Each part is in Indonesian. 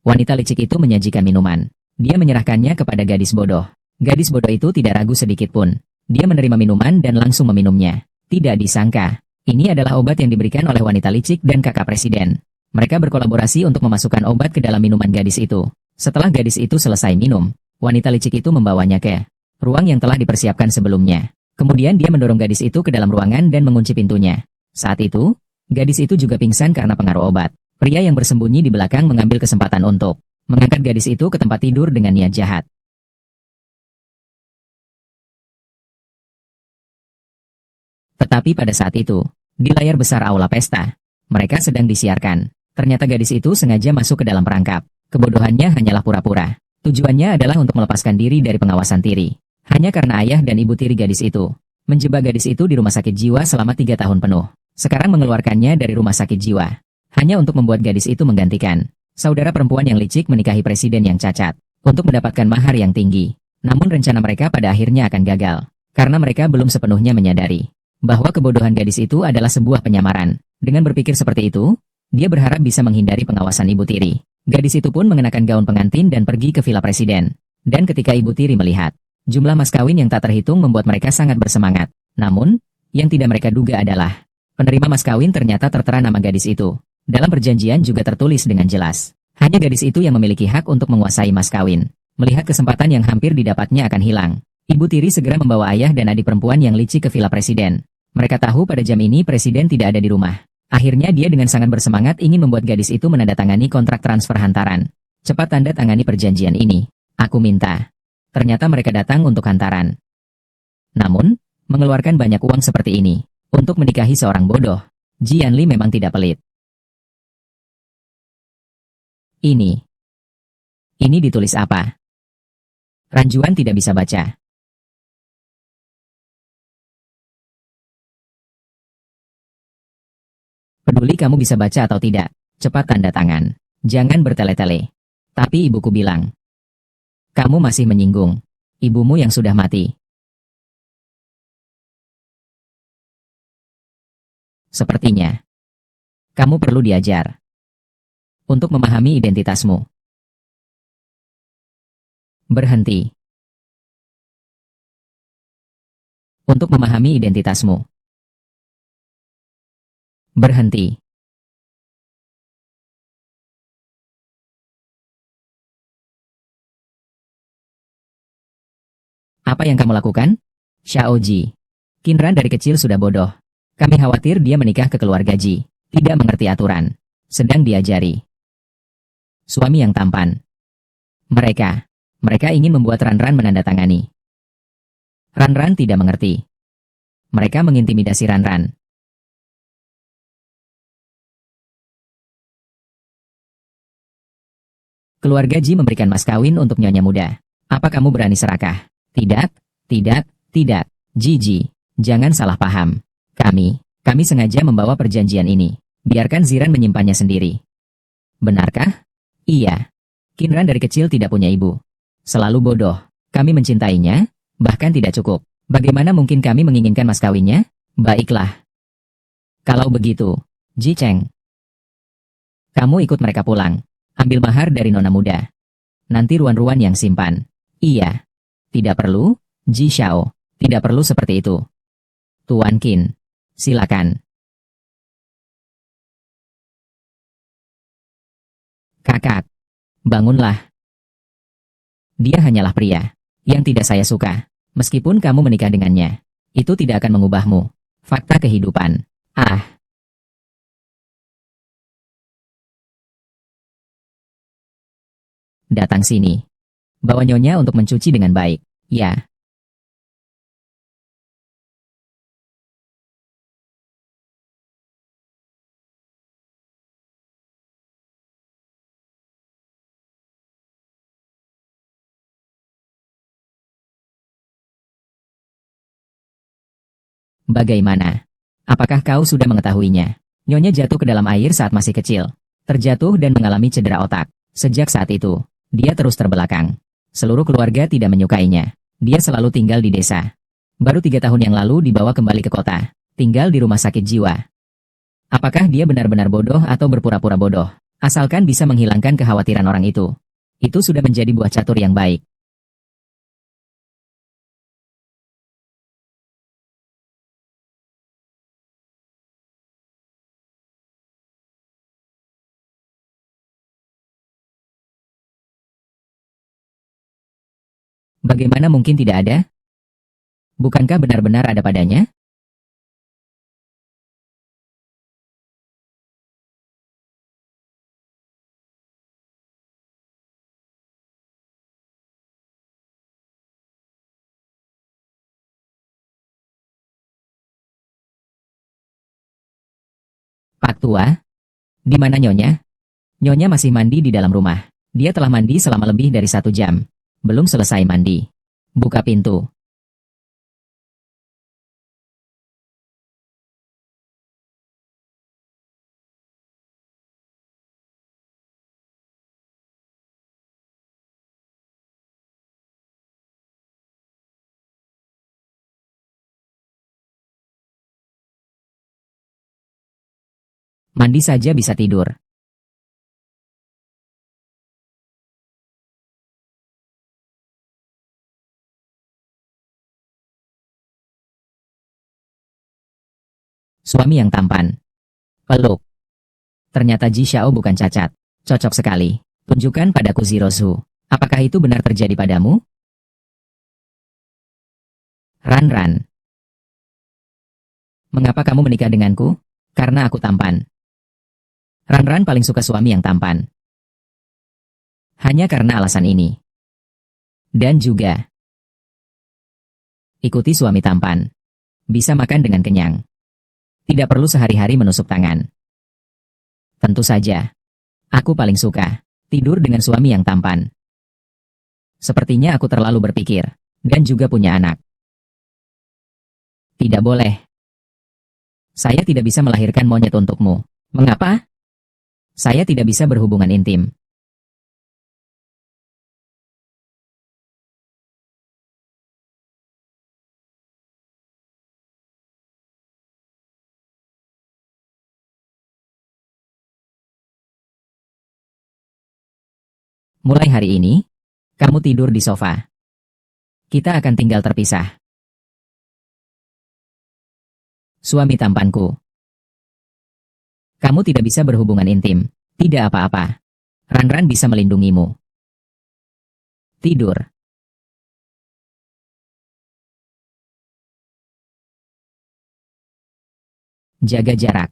Wanita licik itu menyajikan minuman. Dia menyerahkannya kepada gadis bodoh. Gadis bodoh itu tidak ragu sedikit pun. Dia menerima minuman dan langsung meminumnya. Tidak disangka, ini adalah obat yang diberikan oleh wanita licik dan kakak presiden. Mereka berkolaborasi untuk memasukkan obat ke dalam minuman gadis itu. Setelah gadis itu selesai minum, wanita licik itu membawanya ke ruang yang telah dipersiapkan sebelumnya. Kemudian dia mendorong gadis itu ke dalam ruangan dan mengunci pintunya. Saat itu, gadis itu juga pingsan karena pengaruh obat. Pria yang bersembunyi di belakang mengambil kesempatan untuk mengangkat gadis itu ke tempat tidur dengan niat jahat. Tetapi pada saat itu, di layar besar aula pesta, mereka sedang disiarkan. Ternyata gadis itu sengaja masuk ke dalam perangkap. Kebodohannya hanyalah pura-pura. Tujuannya adalah untuk melepaskan diri dari pengawasan tiri. Hanya karena ayah dan ibu tiri gadis itu menjebak gadis itu di rumah sakit jiwa selama 3 tahun penuh. Sekarang mengeluarkannya dari rumah sakit jiwa. Hanya untuk membuat gadis itu menggantikan saudara perempuan yang licik menikahi presiden yang cacat, untuk mendapatkan mahar yang tinggi. Namun rencana mereka pada akhirnya akan gagal, karena mereka belum sepenuhnya menyadari bahwa kebodohan gadis itu adalah sebuah penyamaran. Dengan berpikir seperti itu, dia berharap bisa menghindari pengawasan ibu tiri. Gadis itu pun mengenakan gaun pengantin dan pergi ke villa presiden. Dan ketika ibu tiri melihat jumlah mas kawin yang tak terhitung membuat mereka sangat bersemangat. Namun, yang tidak mereka duga adalah penerima mas kawin ternyata tertera nama gadis itu. Dalam perjanjian juga tertulis dengan jelas, hanya gadis itu yang memiliki hak untuk menguasai mas kawin. Melihat kesempatan yang hampir didapatnya akan hilang, ibu tiri segera membawa ayah dan adik perempuan yang licik ke villa presiden. Mereka tahu pada jam ini presiden tidak ada di rumah. Akhirnya dia dengan sangat bersemangat ingin membuat gadis itu menandatangani kontrak transfer hantaran. Cepat tanda tangani perjanjian ini. Aku minta. Ternyata mereka datang untuk hantaran. Namun, mengeluarkan banyak uang seperti ini untuk menikahi seorang bodoh, Jian Li memang tidak pelit. Ini ditulis apa? Ranjuan tidak bisa baca. Peduli kamu bisa baca atau tidak, cepat tanda tangan. Jangan bertele-tele. Tapi ibuku bilang, kamu masih menyinggung ibumu yang sudah mati. Sepertinya, kamu perlu diajar untuk memahami identitasmu. Berhenti. Untuk memahami identitasmu. Berhenti. Apa yang kamu lakukan? Xiaoji. Qinran dari kecil sudah bodoh. Kami khawatir dia menikah ke keluarga Ji. Tidak mengerti aturan. Sedang diajari. Suami yang tampan. Mereka ingin membuat Ranran menandatangani. Ranran tidak mengerti. Mereka mengintimidasi Ranran. Keluarga Ji memberikan mas kawin untuk nyonya muda. Apa kamu berani serakah? Tidak. Ji, jangan salah paham. Kami sengaja membawa perjanjian ini. Biarkan Ziran menyimpannya sendiri. Benarkah? Iya. Qinran dari kecil tidak punya ibu. Selalu bodoh. Kami mencintainya, bahkan tidak cukup. Bagaimana mungkin kami menginginkan mas kawinnya? Baiklah. Kalau begitu, Ji Cheng, kamu ikut mereka pulang. Ambil mahar dari nona muda. Nanti ruan-ruan yang simpan. Iya. Tidak perlu, Ji Xiao. Tidak perlu seperti itu. Tuan Qin, silakan. Kakak, bangunlah. Dia hanyalah pria yang tidak saya suka. Meskipun kamu menikah dengannya, itu tidak akan mengubahmu. Fakta kehidupan. Datang sini. Bawa nyonya untuk mencuci dengan baik. Ya. Bagaimana? Apakah kau sudah mengetahuinya? Nyonya jatuh ke dalam air saat masih kecil. Terjatuh dan mengalami cedera otak. Sejak saat itu, dia terus terbelakang. Seluruh keluarga tidak menyukainya. Dia selalu tinggal di desa. Baru 3 tahun yang lalu dibawa kembali ke kota. Tinggal di rumah sakit jiwa. Apakah dia benar-benar bodoh atau berpura-pura bodoh? Asalkan bisa menghilangkan kekhawatiran orang itu. Itu sudah menjadi buah catur yang baik. Bagaimana mungkin tidak ada? Bukankah benar-benar ada padanya? Pak Tua, di mana Nyonya? Nyonya masih mandi di dalam rumah. Dia telah mandi selama lebih dari 1 jam. Belum selesai mandi. Buka pintu. Mandi saja bisa tidur. Suami yang tampan. Peluk. Ternyata Ji Xiao bukan cacat. Cocok sekali. Tunjukkan padaku Zirozu. Apakah itu benar terjadi padamu? Ran. Mengapa kamu menikah denganku? Karena aku tampan. Ran paling suka suami yang tampan. Hanya karena alasan ini. Dan juga, ikuti suami tampan. Bisa makan dengan kenyang. Tidak perlu sehari-hari menusuk tangan. Tentu saja. Aku paling suka tidur dengan suami yang tampan. Sepertinya aku terlalu berpikir. Dan juga punya anak. Tidak boleh. Saya tidak bisa melahirkan monyet untukmu. Mengapa? Saya tidak bisa berhubungan intim. Mulai hari ini, kamu tidur di sofa. Kita akan tinggal terpisah. Suami tampanku. Kamu tidak bisa berhubungan intim. Tidak apa-apa. Ran bisa melindungimu. Tidur. Jaga jarak.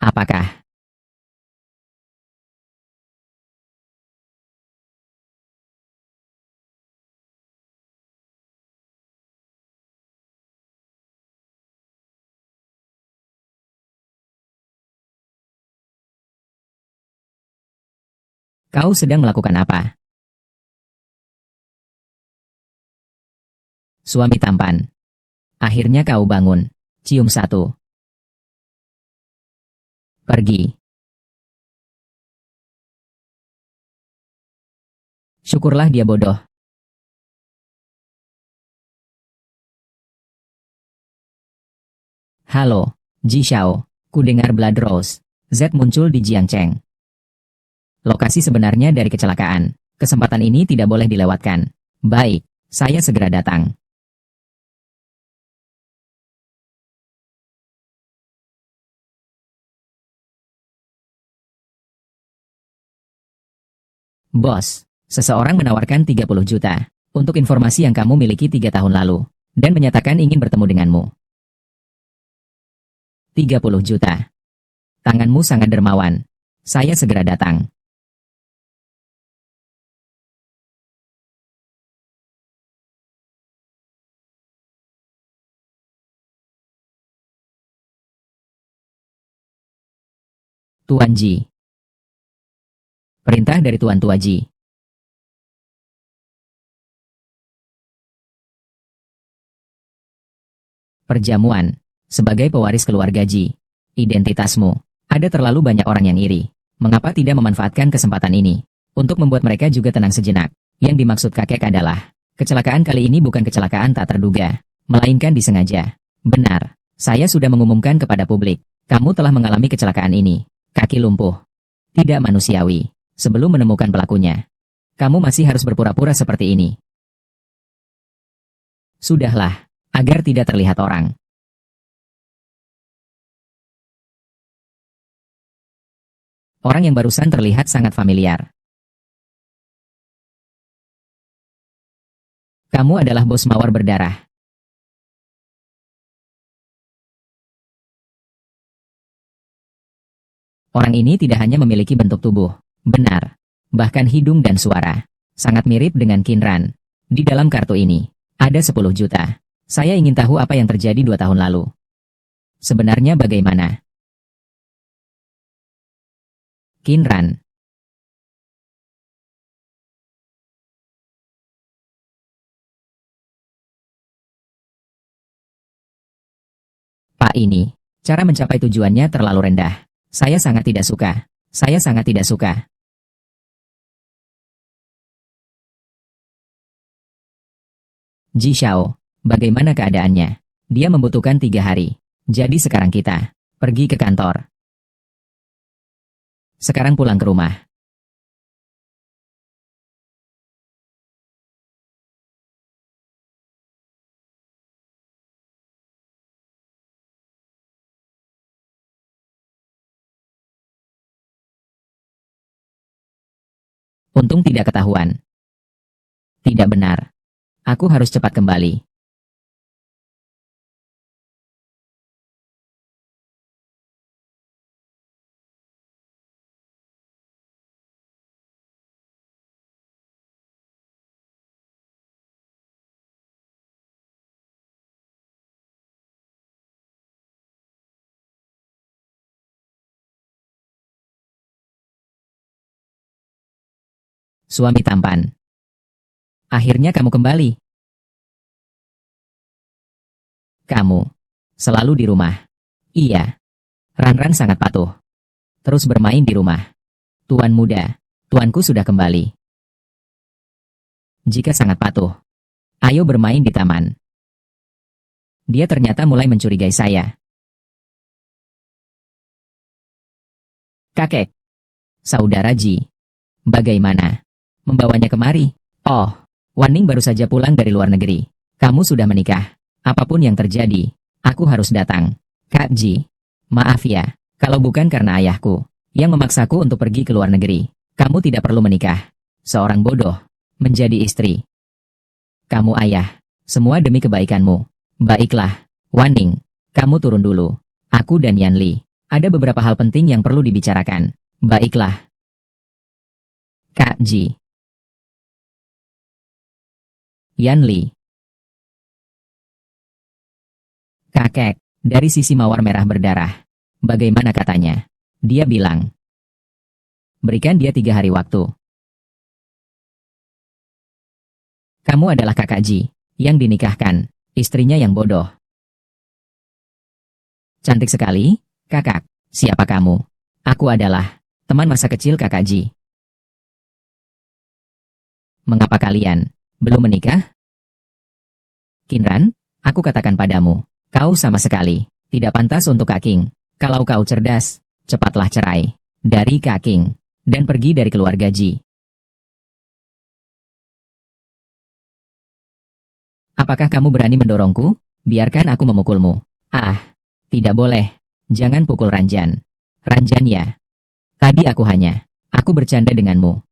Apakah kau sedang melakukan apa? Suami tampan. Akhirnya kau bangun. Cium satu. Pergi. Syukurlah dia bodoh. Halo, Ji Xiao. Ku dengar Blood Rose. Z muncul di Jiangcheng. Lokasi sebenarnya dari kecelakaan. Kesempatan ini tidak boleh dilewatkan. Baik, saya segera datang. Bos, seseorang menawarkan 30 juta untuk informasi yang kamu miliki 3 tahun lalu dan menyatakan ingin bertemu denganmu. 30 juta. Tanganmu sangat dermawan. Saya segera datang. Tuan Ji. Perintah dari Tuan Tua Ji. Perjamuan. Sebagai pewaris keluarga Ji. Identitasmu Ada terlalu banyak orang yang iri. Mengapa tidak memanfaatkan kesempatan ini untuk membuat mereka juga tenang sejenak? Yang dimaksud kakek adalah, kecelakaan kali ini bukan kecelakaan tak terduga, melainkan disengaja. Benar, saya sudah mengumumkan kepada publik, kamu telah mengalami kecelakaan ini. Kaki lumpuh. Tidak manusiawi. Sebelum menemukan pelakunya, kamu masih harus berpura-pura seperti ini. Sudahlah, agar tidak terlihat orang. Orang yang barusan terlihat sangat familiar. Kamu adalah bos mawar berdarah. Orang ini tidak hanya memiliki bentuk tubuh, benar, bahkan hidung dan suara. Sangat mirip dengan Kinran. Di dalam kartu ini, ada 10 juta. Saya ingin tahu apa yang terjadi 2 tahun lalu. Sebenarnya bagaimana? Kinran. Pak ini, cara mencapai tujuannya terlalu rendah. Saya sangat tidak suka. Saya sangat tidak suka. Ji Xiao, bagaimana keadaannya? Dia membutuhkan 3 hari. Jadi sekarang kita pergi ke kantor. Sekarang pulang ke rumah. Untung tidak ketahuan. Tidak benar. Aku harus cepat kembali. Suami tampan. Akhirnya kamu kembali. Kamu selalu di rumah. Iya. Ranran sangat patuh. Terus bermain di rumah. Tuan muda, tuanku sudah kembali. Jika sangat patuh, ayo bermain di taman. Dia ternyata mulai mencurigai saya. Kakek, saudara Ji, bagaimana? Membawanya kemari? Oh, Waning baru saja pulang dari luar negeri. Kamu sudah menikah. Apapun yang terjadi, aku harus datang. Kak Ji, maaf ya, kalau bukan karena ayahku yang memaksaku untuk pergi ke luar negeri, kamu tidak perlu menikah. Seorang bodoh, menjadi istri. Kamu ayah, semua demi kebaikanmu. Baiklah, Waning, kamu turun dulu. Aku dan Yanli, ada beberapa hal penting yang perlu dibicarakan. Baiklah, Kak Ji. Yanli. Kakek, dari sisi mawar merah berdarah. Bagaimana katanya? Dia bilang, berikan dia 3 hari waktu. Kamu adalah kakak Ji, yang dinikahkan, istrinya yang bodoh. Cantik sekali, kakak. Siapa kamu? Aku adalah teman masa kecil kakak Ji. Mengapa kalian belum menikah? Kinran, aku katakan padamu, kau sama sekali tidak pantas untuk Kaking. Kalau kau cerdas, cepatlah cerai dari Kaking dan pergi dari keluarga Ji. Apakah kamu berani mendorongku? Biarkan aku memukulmu. Ah, tidak boleh. Jangan pukul Ranjan. Ranjan ya. Tadi aku bercanda denganmu.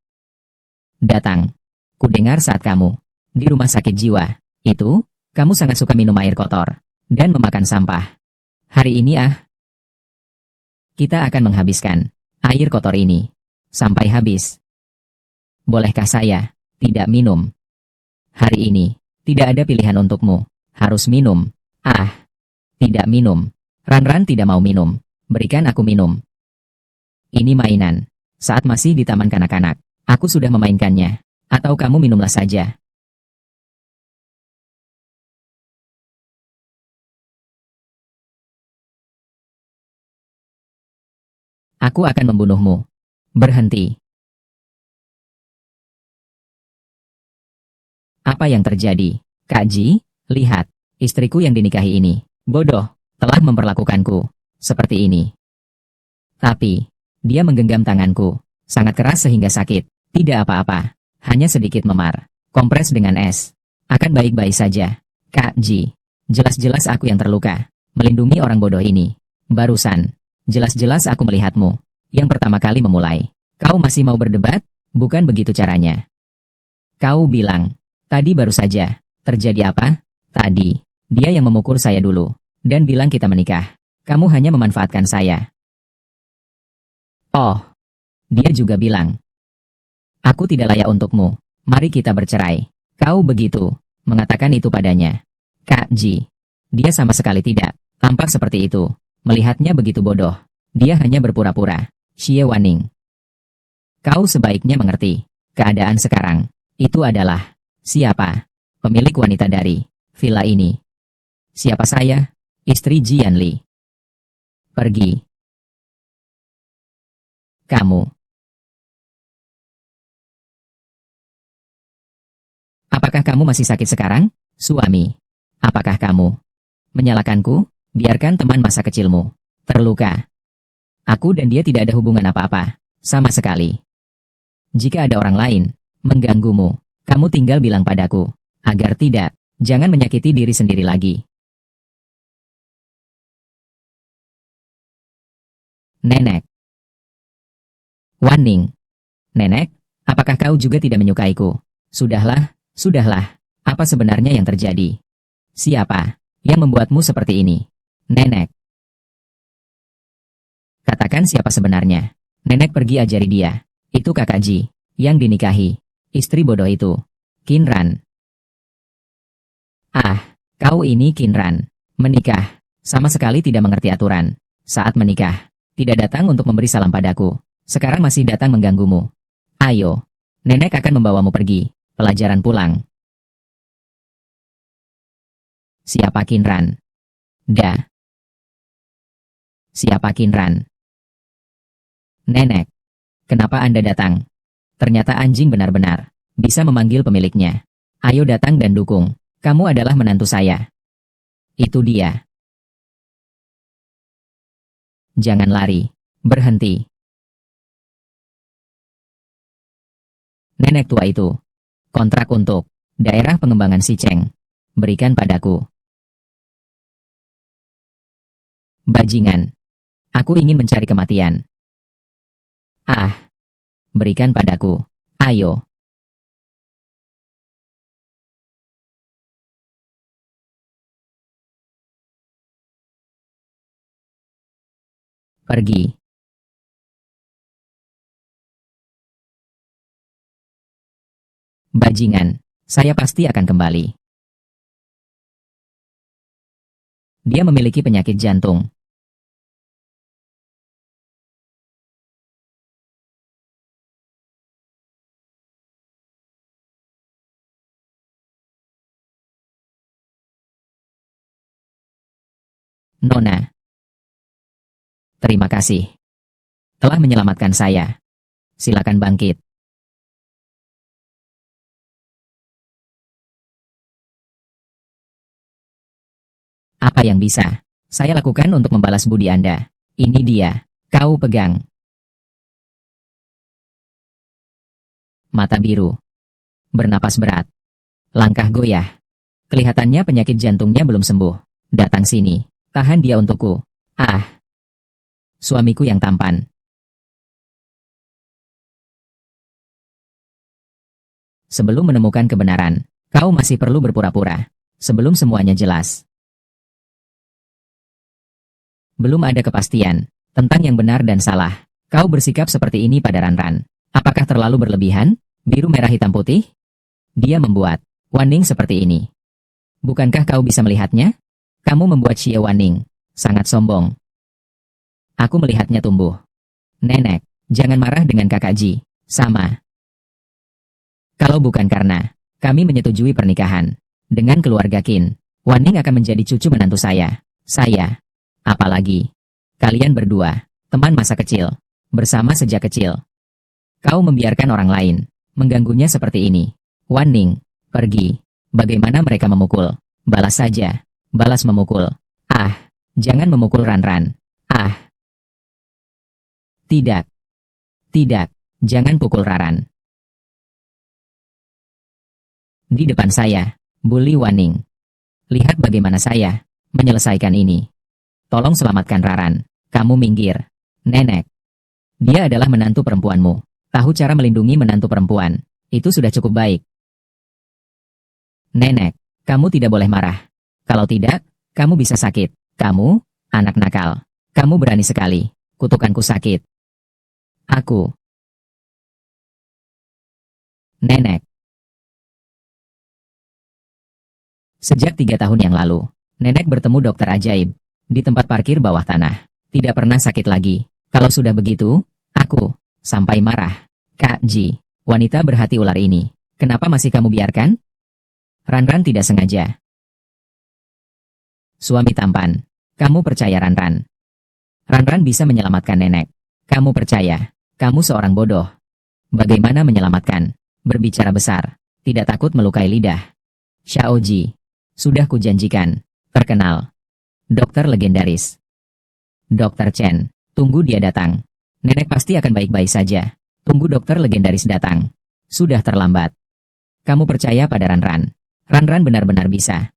Datang. Kudengar saat kamu di rumah sakit jiwa. Itu, kamu sangat suka minum air kotor dan memakan sampah. Hari ini kita akan menghabiskan air kotor ini sampai habis. Bolehkah saya tidak minum? Hari ini tidak ada pilihan untukmu. Harus minum. Ah, tidak minum. Ranran tidak mau minum. Berikan aku minum. Ini mainan. Saat masih di taman kanak-kanak, aku sudah memainkannya. Atau kamu minumlah saja. Aku akan membunuhmu. Berhenti. Apa yang terjadi? Kak Ji, lihat. Istriku yang dinikahi ini. Bodoh. Telah memperlakukanku. Seperti ini. Tapi, dia menggenggam tanganku. Sangat keras sehingga sakit. Tidak apa-apa. Hanya sedikit memar. Kompres dengan es. Akan baik-baik saja. Kak Ji. Jelas-jelas aku yang terluka. Melindungi orang bodoh ini. Barusan. Jelas-jelas aku melihatmu. Yang pertama kali memulai. Kau masih mau berdebat? Bukan begitu caranya. Kau bilang. Tadi baru saja. Terjadi apa? Tadi. Dia yang memukul saya dulu. Dan bilang kita menikah. Kamu hanya memanfaatkan saya. Oh. Dia juga bilang. Aku tidak layak untukmu. Mari kita bercerai. Kau begitu. Mengatakan itu padanya. Kak Ji. Dia sama sekali tidak. Tampak seperti itu. Melihatnya begitu bodoh. Dia hanya berpura-pura. Xie Wanning. Kau sebaiknya mengerti. Keadaan sekarang. Itu adalah. Siapa? Pemilik wanita dari villa ini. Siapa saya? Istri Jian Li. Pergi. Kamu. Apakah kamu masih sakit sekarang? Suami. Apakah kamu menyalahkanku? Biarkan teman masa kecilmu terluka. Aku dan dia tidak ada hubungan apa-apa. Sama sekali. Jika ada orang lain mengganggumu, kamu tinggal bilang padaku. Agar tidak, jangan menyakiti diri sendiri lagi. Nenek. Wanning. Nenek, apakah kau juga tidak menyukaiku? Sudahlah, sudahlah. Apa sebenarnya yang terjadi? Siapa yang membuatmu seperti ini? Nenek. Katakan siapa sebenarnya. Nenek pergi ajari dia. Itu kakak Ji, yang dinikahi. Istri bodoh itu. Qinran. Ah, kau ini Qinran. Menikah. Sama sekali tidak mengerti aturan. Saat menikah, tidak datang untuk memberi salam padaku. Sekarang masih datang mengganggumu. Ayo. Nenek akan membawamu pergi. Pelajaran pulang. Siapa Qinran? Da. Siapa Qinran? Nenek. Kenapa Anda datang? Ternyata anjing benar-benar bisa memanggil pemiliknya. Ayo datang dan dukung. Kamu adalah menantu saya. Itu dia. Jangan lari. Berhenti. Nenek tua itu. Kontrak untuk daerah pengembangan Sicheng. Berikan padaku. Bajingan. Aku ingin mencari kematian. Ah. Berikan padaku. Ayo. Pergi. Bajingan. Saya pasti akan kembali. Dia memiliki penyakit jantung. Nona. Terima kasih. Telah menyelamatkan saya. Silakan bangkit. Apa yang bisa saya lakukan untuk membalas budi Anda? Ini dia. Kau pegang. Mata biru. Bernapas berat. Langkah goyah. Kelihatannya penyakit jantungnya belum sembuh. Datang sini. Tahan dia untukku. Ah. Suamiku yang tampan. Sebelum menemukan kebenaran, kau masih perlu berpura-pura. Sebelum semuanya jelas. Belum ada kepastian tentang yang benar dan salah. Kau bersikap seperti ini pada Ranran. Apakah terlalu berlebihan? Biru merah hitam putih? Dia membuat Wanning seperti ini. Bukankah kau bisa melihatnya? Kamu membuat Xie Wanning sangat sombong. Aku melihatnya tumbuh. Nenek, jangan marah dengan kakak Ji. Sama. Kalau bukan karena kami menyetujui pernikahan dengan keluarga Qin, Wanning akan menjadi cucu menantu saya. Apalagi kalian berdua, teman masa kecil. bersama sejak kecil. Kau membiarkan orang lain mengganggunya seperti ini. Wan Ning, pergi. Bagaimana mereka memukul? Balas saja. Balas memukul. Ah, jangan memukul Ran. Ah. Tidak. Tidak, jangan pukul Raran. Di depan saya, bully Wan Ning. Lihat bagaimana saya menyelesaikan ini. Tolong selamatkan Raran. Kamu minggir. Nenek. Dia adalah menantu perempuanmu. Tahu cara melindungi menantu perempuan. Itu sudah cukup baik. Nenek, kamu tidak boleh marah. Kalau tidak, kamu bisa sakit. Kamu, anak nakal. Kamu berani sekali. Kutukanku sakit. Aku. Nenek. Sejak 3 tahun yang lalu, Nenek bertemu dokter ajaib di tempat parkir bawah tanah. Tidak pernah sakit lagi. Kalau sudah begitu, aku sampai marah. Kak Ji, wanita berhati ular ini, kenapa masih kamu biarkan? Ran tidak sengaja. Suami tampan, kamu percaya Ran bisa menyelamatkan Nenek. Kamu percaya, kamu seorang bodoh. Bagaimana menyelamatkan? Berbicara besar, tidak takut melukai lidah. Xiao Ji, sudah kujanjikan, terkenal. Dokter legendaris. Dokter Chen, tunggu dia datang. Nenek pasti akan baik-baik saja. Tunggu dokter legendaris datang. Sudah terlambat. Kamu percaya pada Ran? Ran benar-benar bisa.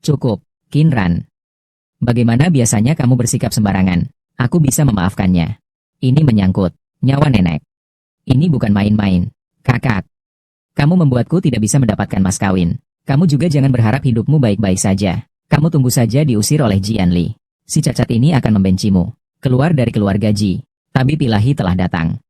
Cukup, Ran. Bagaimana biasanya kamu bersikap sembarangan? Aku bisa memaafkannya. Ini menyangkut nyawa Nenek. Ini bukan main-main. Kakak. Kamu membuatku tidak bisa mendapatkan mas kawin. Kamu juga jangan berharap hidupmu baik-baik saja. Kamu tunggu saja diusir oleh Jian Li. Si cacat ini akan membencimu. Keluar dari keluarga Ji. Tabib ilahi telah datang.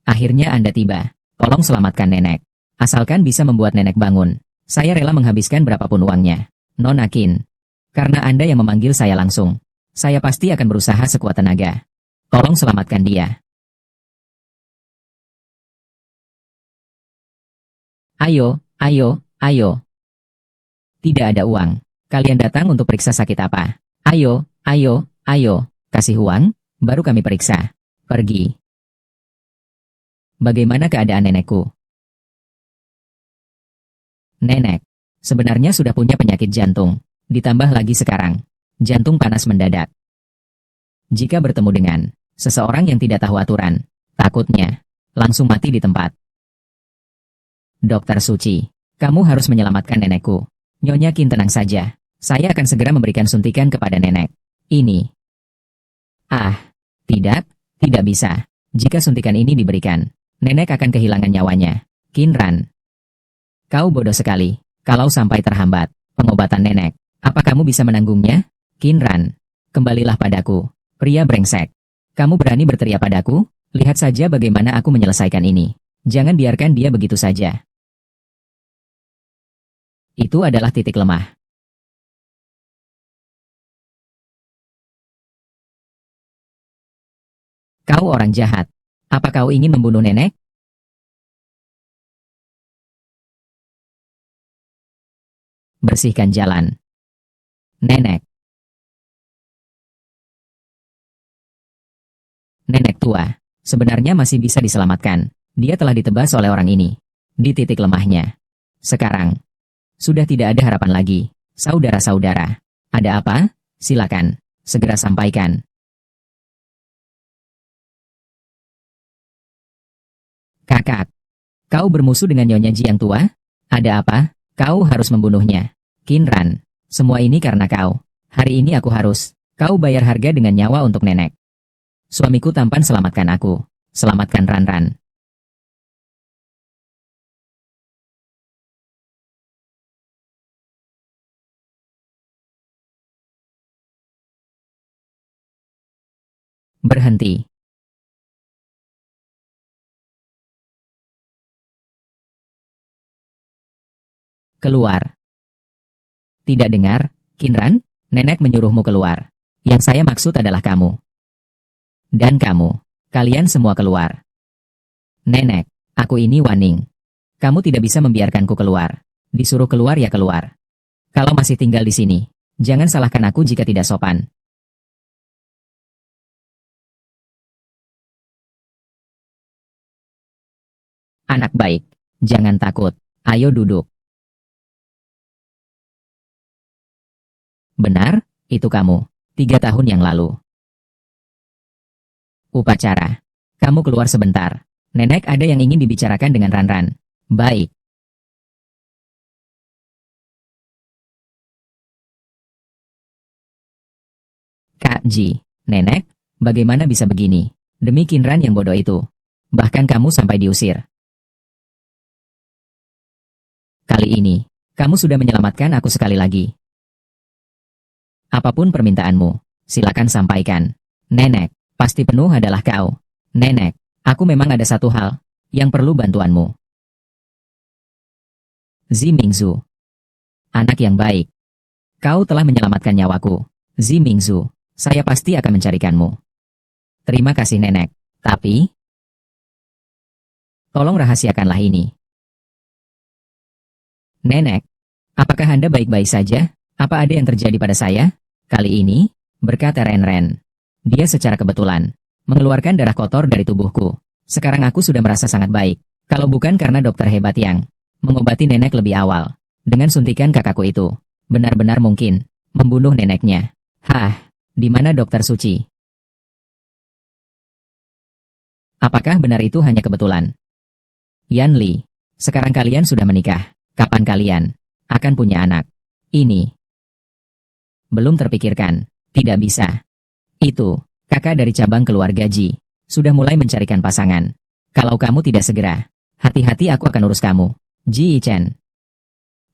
Akhirnya Anda tiba. Tolong selamatkan Nenek. Asalkan bisa membuat Nenek bangun. Saya rela menghabiskan berapapun uangnya. Nona Qin. Karena Anda yang memanggil saya langsung. Saya pasti akan berusaha sekuat tenaga. Tolong selamatkan dia. Ayo. Tidak ada uang. Kalian datang untuk periksa sakit apa? Ayo. Kasih uang, baru kami periksa. Pergi. Bagaimana keadaan nenekku? Nenek, sebenarnya sudah punya penyakit jantung. Ditambah lagi sekarang, jantung panas mendadak. Jika bertemu dengan seseorang yang tidak tahu aturan, takutnya langsung mati di tempat. Dokter Suci, kamu harus menyelamatkan nenekku. Nyonya Qin, tenang saja. Saya akan segera memberikan suntikan kepada nenek. Ini. Tidak bisa. Jika suntikan ini diberikan, nenek akan kehilangan nyawanya. Ran. Kau bodoh sekali. Kalau sampai terhambat pengobatan nenek, apa kamu bisa menanggungnya? Ran. Kembalilah padaku. Pria brengsek. Kamu berani berteriak padaku? Lihat saja bagaimana aku menyelesaikan ini. Jangan biarkan dia begitu saja. Itu adalah titik lemah. Kau orang jahat. Apa kau ingin membunuh nenek? Bersihkan jalan. Nenek. Nenek tua. Sebenarnya masih bisa diselamatkan. Dia telah ditebas oleh orang ini. Di titik lemahnya. Sekarang. Sudah tidak ada harapan lagi. Saudara-saudara. Ada apa? Silakan. Segera sampaikan. Kakak. Kau bermusuh dengan Nyonya Ji yang tua? Ada apa? Kau harus membunuhnya. Ran. Semua ini karena kau. Hari ini aku harus. Kau bayar harga dengan nyawa untuk nenek. Suamiku tampan, selamatkan aku. Selamatkan Ran. Berhenti. Keluar. Tidak dengar, Ran? Nenek menyuruhmu keluar. Yang saya maksud adalah kamu. Dan kamu. Kalian semua keluar. Nenek, aku ini Wan Ning. Kamu tidak bisa membiarkanku keluar. Disuruh keluar ya keluar. Kalau masih tinggal di sini, Jangan salahkan aku jika tidak sopan. Anak baik, jangan takut. Ayo duduk. Benar, itu kamu. 3 tahun yang lalu. Upacara. Kamu keluar sebentar. Nenek ada yang ingin dibicarakan dengan Ranran. Baik. Kak Ji. Nenek, bagaimana bisa begini? Demi Kinran yang bodoh itu. Bahkan kamu sampai diusir. Kali ini, kamu sudah menyelamatkan aku sekali lagi. Apapun permintaanmu, silakan sampaikan. Nenek, pasti penuh adalah kau. Nenek, aku memang ada satu hal yang perlu bantuanmu. Zi Mingzu. Anak yang baik. Kau telah menyelamatkan nyawaku. Zi Mingzu, saya pasti akan mencarikanmu. Terima kasih nenek. Tapi, tolong rahasiakanlah ini. Nenek, apakah Anda baik-baik saja? Apa ada yang terjadi pada saya? Kali ini, berkata Renren. Dia secara kebetulan mengeluarkan darah kotor dari tubuhku. Sekarang aku sudah merasa sangat baik. Kalau bukan karena dokter hebat yang mengobati nenek lebih awal. Dengan suntikan kakakku itu, benar-benar mungkin membunuh neneknya. Hah, di mana dokter suci? Apakah benar itu hanya kebetulan? Yan Li, sekarang kalian sudah menikah. Kapan kalian akan punya anak? Ini belum terpikirkan. Tidak bisa. Itu, kakak dari cabang keluarga Ji, sudah mulai mencarikan pasangan. Kalau kamu tidak segera, hati-hati aku akan urus kamu. Ji Chen.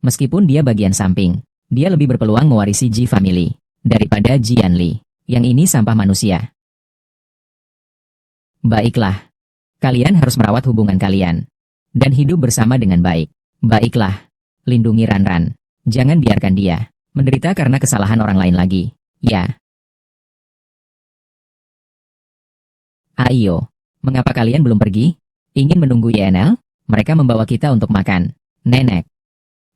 Meskipun dia bagian samping, dia lebih berpeluang mewarisi Ji Family daripada Ji Yanli. Yang ini sampah manusia. Baiklah. Kalian harus merawat hubungan kalian dan hidup bersama dengan baik. Baiklah. Lindungi Ranran. Jangan biarkan dia menderita karena kesalahan orang lain lagi. Ya. Ayo. Mengapa kalian belum pergi? Ingin menunggu YNL? Mereka membawa kita untuk makan. Nenek.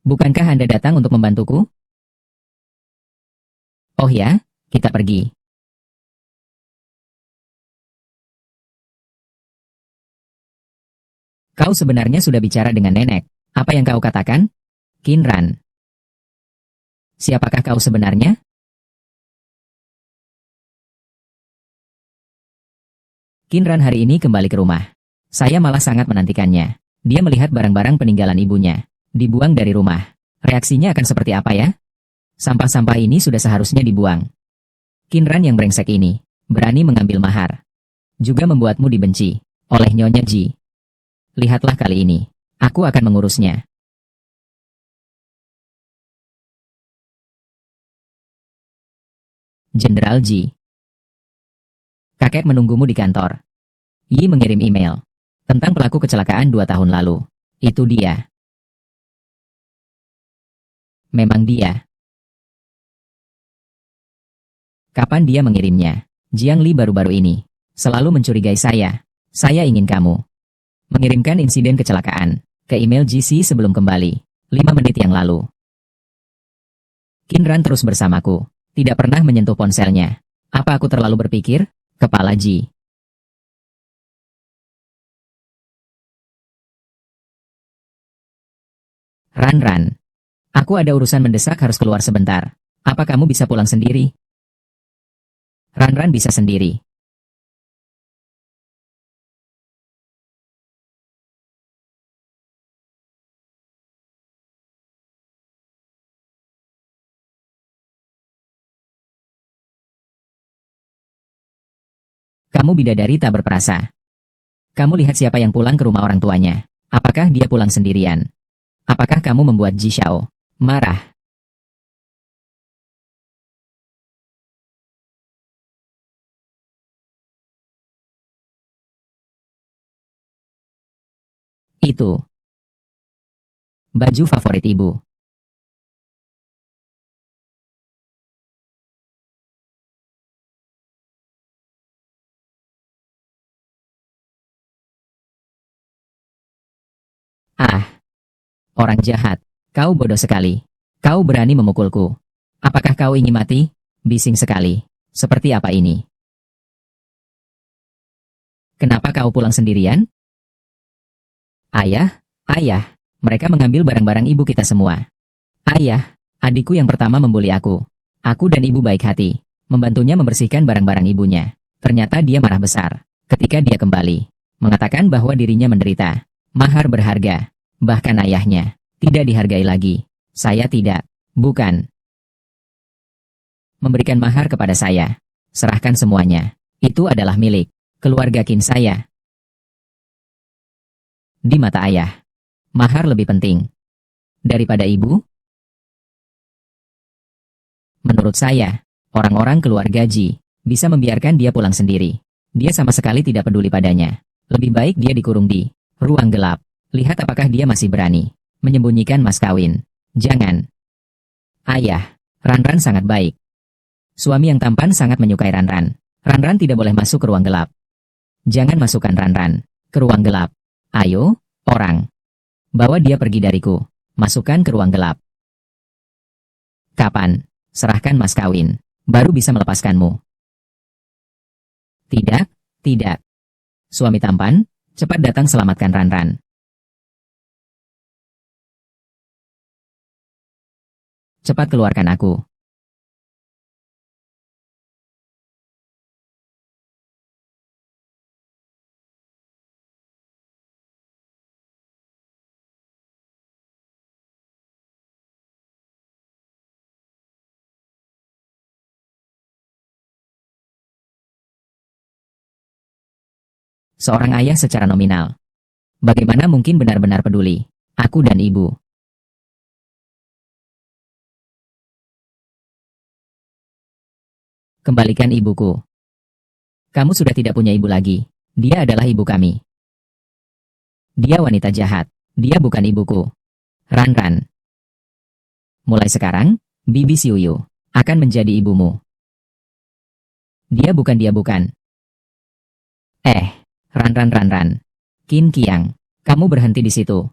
Bukankah Anda datang untuk membantuku? Oh ya, kita pergi. Kau sebenarnya sudah bicara dengan nenek. Apa yang kau katakan? Kinran. Siapakah kau sebenarnya? Kinran hari ini kembali ke rumah. Saya malah sangat menantikannya. Dia melihat barang-barang peninggalan ibunya dibuang dari rumah. Reaksinya akan seperti apa ya? Sampah-sampah ini sudah seharusnya dibuang. Kinran yang brengsek ini berani mengambil mahar. Juga membuatmu dibenci oleh Nyonya Ji. Lihatlah kali ini. Aku akan mengurusnya. Jenderal Ji. Kakek menunggumu di kantor. Yi mengirim email tentang pelaku kecelakaan 2 tahun lalu. Itu dia. Memang dia. Kapan dia mengirimnya? Jiang Li baru-baru ini selalu mencurigai saya. Saya ingin kamu mengirimkan insiden kecelakaan ke email GC sebelum kembali. 5 menit yang lalu. Kinran terus bersamaku. Tidak pernah menyentuh ponselnya. Apa aku terlalu berpikir? Kepala Ji. Ran. Aku ada urusan mendesak harus keluar sebentar. Apa kamu bisa pulang sendiri? Ran bisa sendiri. Kamu bidadari tak berperasa. Kamu lihat siapa yang pulang ke rumah orang tuanya. Apakah dia pulang sendirian? Apakah kamu membuat Ji Xiao marah? Itu baju favorit ibu. Ah, orang jahat. Kau bodoh sekali. Kau berani memukulku. Apakah kau ingin mati? Bising sekali. Seperti apa ini? Kenapa kau pulang sendirian? Ayah, ayah, mereka mengambil barang-barang ibu kita semua. Ayah, adikku yang pertama membuli aku. Aku dan ibu baik hati, membantunya membersihkan barang-barang ibunya. Ternyata dia marah besar ketika dia kembali, mengatakan bahwa dirinya menderita mahar berharga. Bahkan ayahnya tidak dihargai lagi. Saya tidak, bukan, memberikan mahar kepada saya. Serahkan semuanya. Itu adalah milik keluarga kin saya. Di mata ayah, mahar lebih penting daripada ibu. Menurut saya, orang-orang keluarga Ji bisa membiarkan dia pulang sendiri. Dia sama sekali tidak peduli padanya. Lebih baik dia dikurung di ruang gelap. Lihat apakah dia masih berani menyembunyikan mas kawin. Jangan. Ayah, Ranran sangat baik. Suami yang tampan sangat menyukai Ranran. Ranran tidak boleh masuk ke ruang gelap. Jangan masukkan Ranran ke ruang gelap. Ayo, orang. Bawa dia pergi dariku. Masukkan ke ruang gelap. Kapan? Serahkan mas kawin. Baru bisa melepaskanmu. Tidak, tidak. Suami tampan, cepat datang selamatkan Ranran. Cepat keluarkan aku. Seorang ayah secara nominal. Bagaimana mungkin benar-benar peduli? Aku dan ibu. Kembalikan ibuku. Kamu sudah tidak punya ibu lagi. Dia adalah ibu kami. Dia wanita jahat. Dia bukan ibuku. Ranran. Mulai sekarang, Bibi Siuyu akan menjadi ibumu. Dia bukan. Ranran. Qin Qiang, kamu berhenti di situ.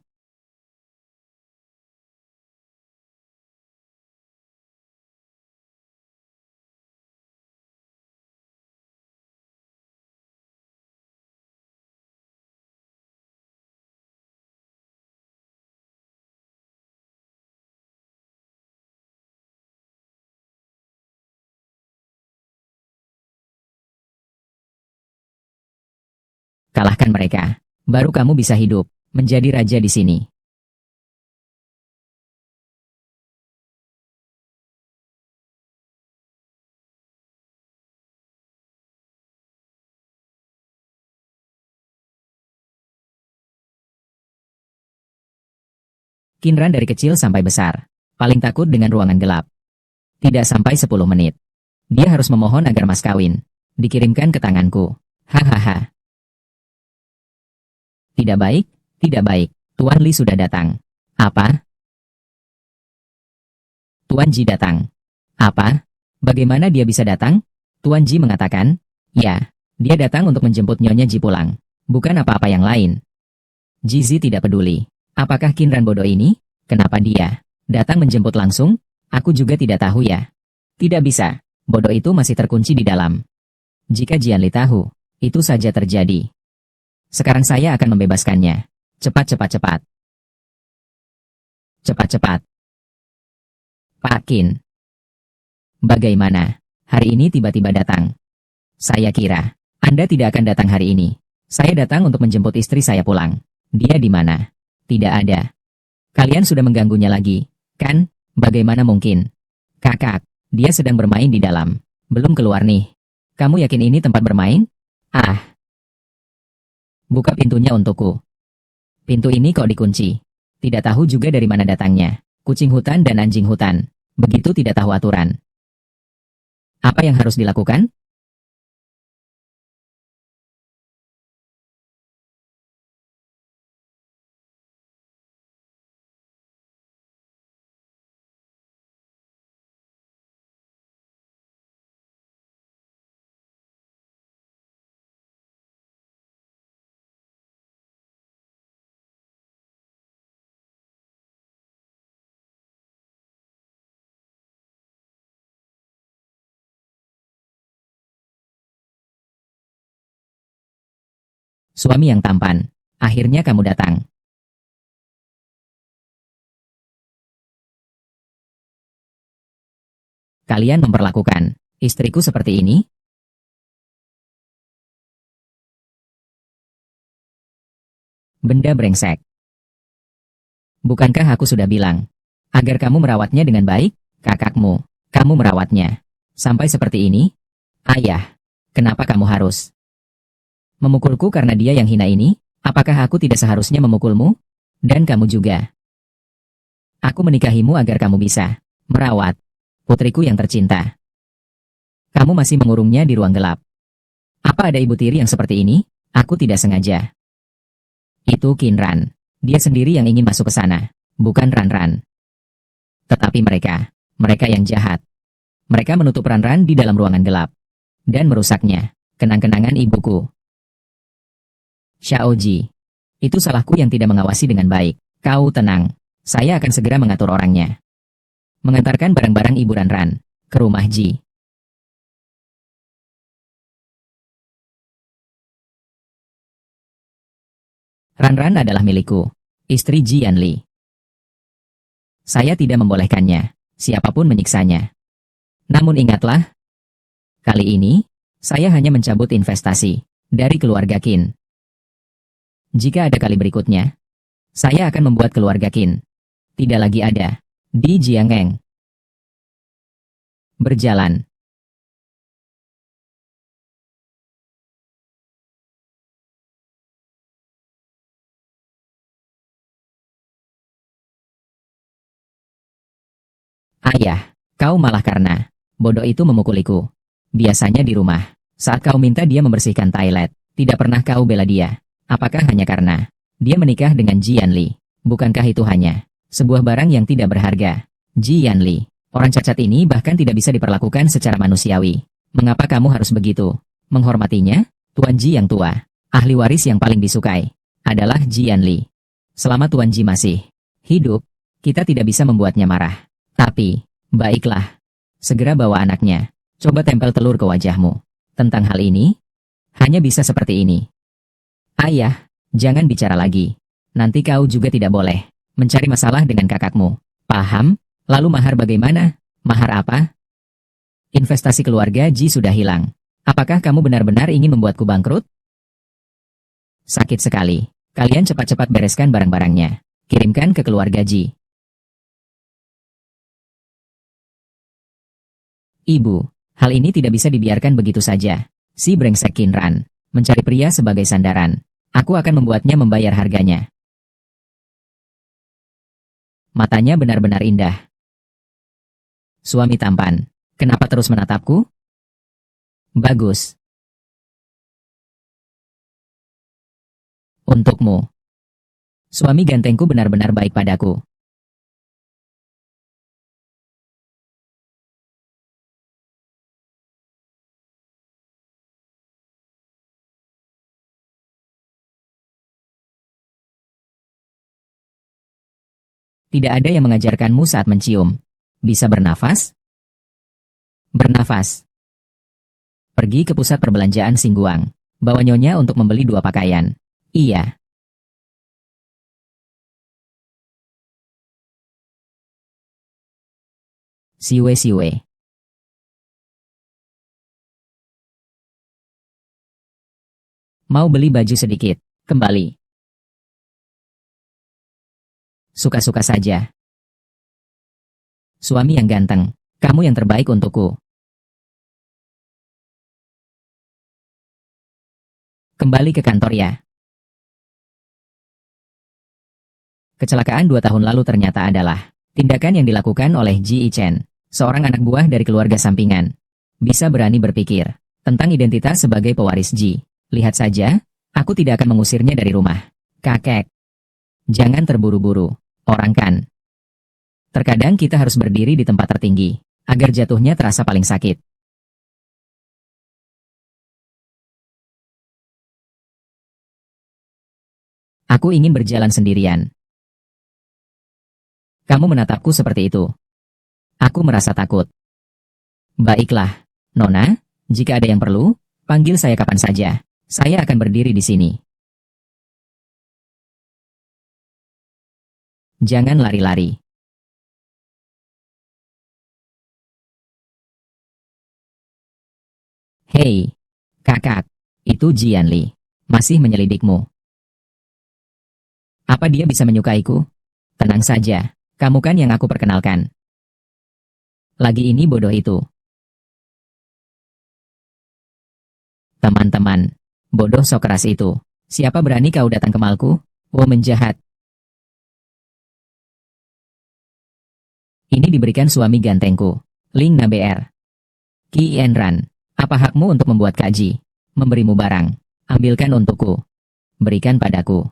Kalahkan mereka. Baru kamu bisa hidup, menjadi raja di sini. Qinran dari kecil sampai besar. Paling takut dengan ruangan gelap. Tidak sampai 10 menit. Dia harus memohon agar mas kawin dikirimkan ke tanganku. Hahaha. Tidak baik, tidak baik. Tuan Li sudah datang. Apa? Tuan Ji datang. Apa? Bagaimana dia bisa datang? Tuan Ji mengatakan, ya, dia datang untuk menjemput Nyonya Ji pulang. Bukan apa-apa yang lain. Jizi tidak peduli. Apakah Qinran bodoh ini? Kenapa dia datang menjemput langsung? Aku juga tidak tahu ya. Tidak bisa. Bodoh itu masih terkunci di dalam. Jika Jian Li tahu, itu saja terjadi. Sekarang saya akan membebaskannya. Cepat. Cepat. Pak Qin. Bagaimana? Hari ini tiba-tiba datang. Saya kira, Anda tidak akan datang hari ini. Saya datang untuk menjemput istri saya pulang. Dia di mana? Tidak ada. Kalian sudah mengganggunya lagi, kan? Bagaimana mungkin? Kakak, dia sedang bermain di dalam. Belum keluar nih. Kamu yakin ini tempat bermain? Ah, buka pintunya untukku. Pintu ini kok dikunci? Tidak tahu juga dari mana datangnya. Kucing hutan dan anjing hutan. Begitu tidak tahu aturan. Apa yang harus dilakukan? Suami yang tampan, akhirnya kamu datang. Kalian memperlakukan istriku seperti ini? Benda brengsek. Bukankah aku sudah bilang, agar kamu merawatnya dengan baik? Kakakmu, kamu merawatnya. Sampai seperti ini? Ayah, kenapa kamu harus memukulku karena dia yang hina ini? Apakah aku tidak seharusnya memukulmu? Dan kamu juga. Aku menikahimu agar kamu bisa merawat putriku yang tercinta. Kamu masih mengurungnya di ruang gelap. Apa ada ibu tiri yang seperti ini? Aku tidak sengaja. Itu Kinran. Dia sendiri yang ingin masuk ke sana, bukan Ranran. Tetapi mereka yang jahat. Mereka menutup Ranran di dalam ruangan gelap dan merusaknya, kenang-kenangan ibuku. Xiaoji, itu salahku yang tidak mengawasi dengan baik. Kau tenang, saya akan segera mengatur orangnya. Mengantarkan barang-barang ibu Ranran ke rumah Ji. Ranran adalah milikku, istri Ji Yanli. Saya tidak membolehkannya, siapapun menyiksanya. Namun ingatlah, kali ini, saya hanya mencabut investasi dari keluarga Qin. Jika ada kali berikutnya, saya akan membuat keluarga Qin tidak lagi ada di Jiangeng. Berjalan. Ayah, kau malah karena bodoh itu memukuliku. Biasanya di rumah, saat kau minta dia membersihkan toilet, tidak pernah kau bela dia. Apakah hanya karena dia menikah dengan Ji Yanli? Bukankah itu hanya sebuah barang yang tidak berharga? Ji Yanli, orang cacat ini bahkan tidak bisa diperlakukan secara manusiawi. Mengapa kamu harus begitu menghormatinya? Tuan Ji yang tua, ahli waris yang paling disukai, adalah Ji Yanli. Selama Tuan Ji masih hidup, kita tidak bisa membuatnya marah. Tapi, baiklah. Segera bawa anaknya. Coba tempel telur ke wajahmu. Tentang hal ini, hanya bisa seperti ini. Ayah, jangan bicara lagi. Nanti kau juga tidak boleh mencari masalah dengan kakakmu. Paham? Lalu mahar bagaimana? Mahar apa? Investasi keluarga Ji sudah hilang. Apakah kamu benar-benar ingin membuatku bangkrut? Sakit sekali. Kalian cepat-cepat bereskan barang-barangnya. Kirimkan ke keluarga Ji. Ibu, hal ini tidak bisa dibiarkan begitu saja. Si brengsek Kinran mencari pria sebagai sandaran. Aku akan membuatnya membayar harganya. Matanya benar-benar indah. Suami tampan, kenapa terus menatapku? Bagus. Untukmu. Suami gantengku benar-benar baik padaku. Tidak ada yang mengajarkanmu saat mencium. Bisa bernafas? Bernafas. Pergi ke pusat perbelanjaan Singguang. Bawa nyonya untuk membeli 2 pakaian. Iya. Siwe. Mau beli baju sedikit. Kembali. Suka-suka saja. Suami yang ganteng, kamu yang terbaik untukku. Kembali ke kantor ya. Kecelakaan 2 tahun lalu ternyata adalah tindakan yang dilakukan oleh Ji Ichen, seorang anak buah dari keluarga sampingan. Bisa berani berpikir tentang identitas sebagai pewaris Ji. Lihat saja, aku tidak akan mengusirnya dari rumah. Kakek, jangan terburu-buru. Orang kan. Terkadang kita harus berdiri di tempat tertinggi, agar jatuhnya terasa paling sakit. Aku ingin berjalan sendirian. Kamu menatapku seperti itu. Aku merasa takut. Baiklah, Nona, jika ada yang perlu, panggil saya kapan saja. Saya akan berdiri di sini. Jangan lari-lari. Hei, kakak, itu Jianli. Masih menyelidikmu. Apa dia bisa menyukaiku? Tenang saja, kamu kan yang aku perkenalkan. Lagi ini bodoh itu. Teman-teman, bodoh sok keras itu. Siapa berani kau datang ke malku? Woman jahat. Ini diberikan suami gantengku. Ling Naber. Ki Enran. Apa hakmu untuk membuat kaji? Memberimu barang. Ambilkan untukku. Berikan padaku.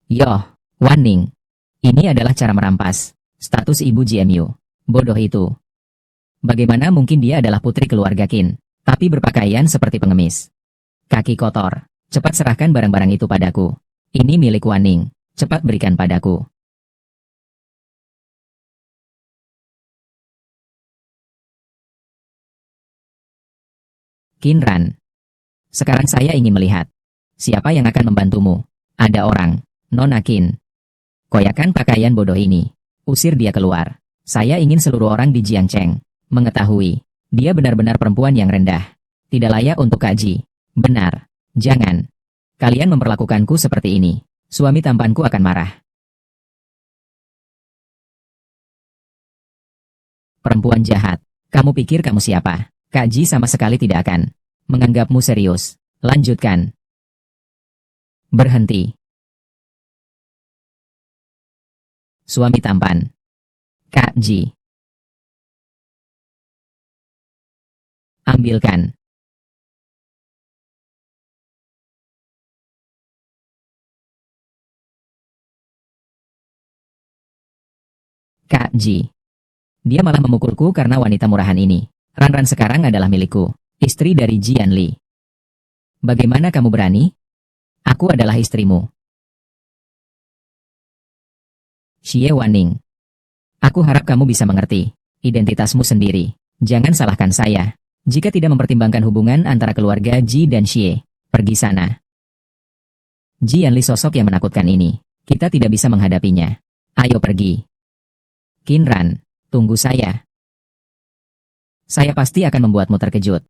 Yoh, Wanning. Ini adalah cara merampas status ibu GMU. Bodoh itu. Bagaimana mungkin dia adalah putri keluarga Qin, tapi berpakaian seperti pengemis. Kaki kotor. Cepat serahkan barang-barang itu padaku. Ini milik Wanning. Cepat berikan padaku. Qinran. Sekarang saya ingin melihat. Siapa yang akan membantumu? Ada orang. Nona Qin. Koyakan pakaian bodoh ini. Usir dia keluar. Saya ingin seluruh orang di Jiangcheng mengetahui. Dia benar-benar perempuan yang rendah. Tidak layak untuk kaji. Benar. Jangan. Kalian memperlakukanku seperti ini. Suami tampanku akan marah. Perempuan jahat. Kamu pikir kamu siapa? Kak Ji sama sekali tidak akan menganggapmu serius. Lanjutkan. Berhenti. Suami tampan. Kak Ji. Ambilkan. Kak Ji. Dia malah memukulku karena wanita murahan ini. Ranran sekarang adalah milikku. Istri dari Jianli. Bagaimana kamu berani? Aku adalah istrimu. Xie Wanning. Aku harap kamu bisa mengerti identitasmu sendiri. Jangan salahkan saya. Jika tidak mempertimbangkan hubungan antara keluarga Ji dan Xie, pergi sana. Jianli sosok yang menakutkan ini. Kita tidak bisa menghadapinya. Ayo pergi. Qinran, tunggu saya. Saya pasti akan membuatmu terkejut.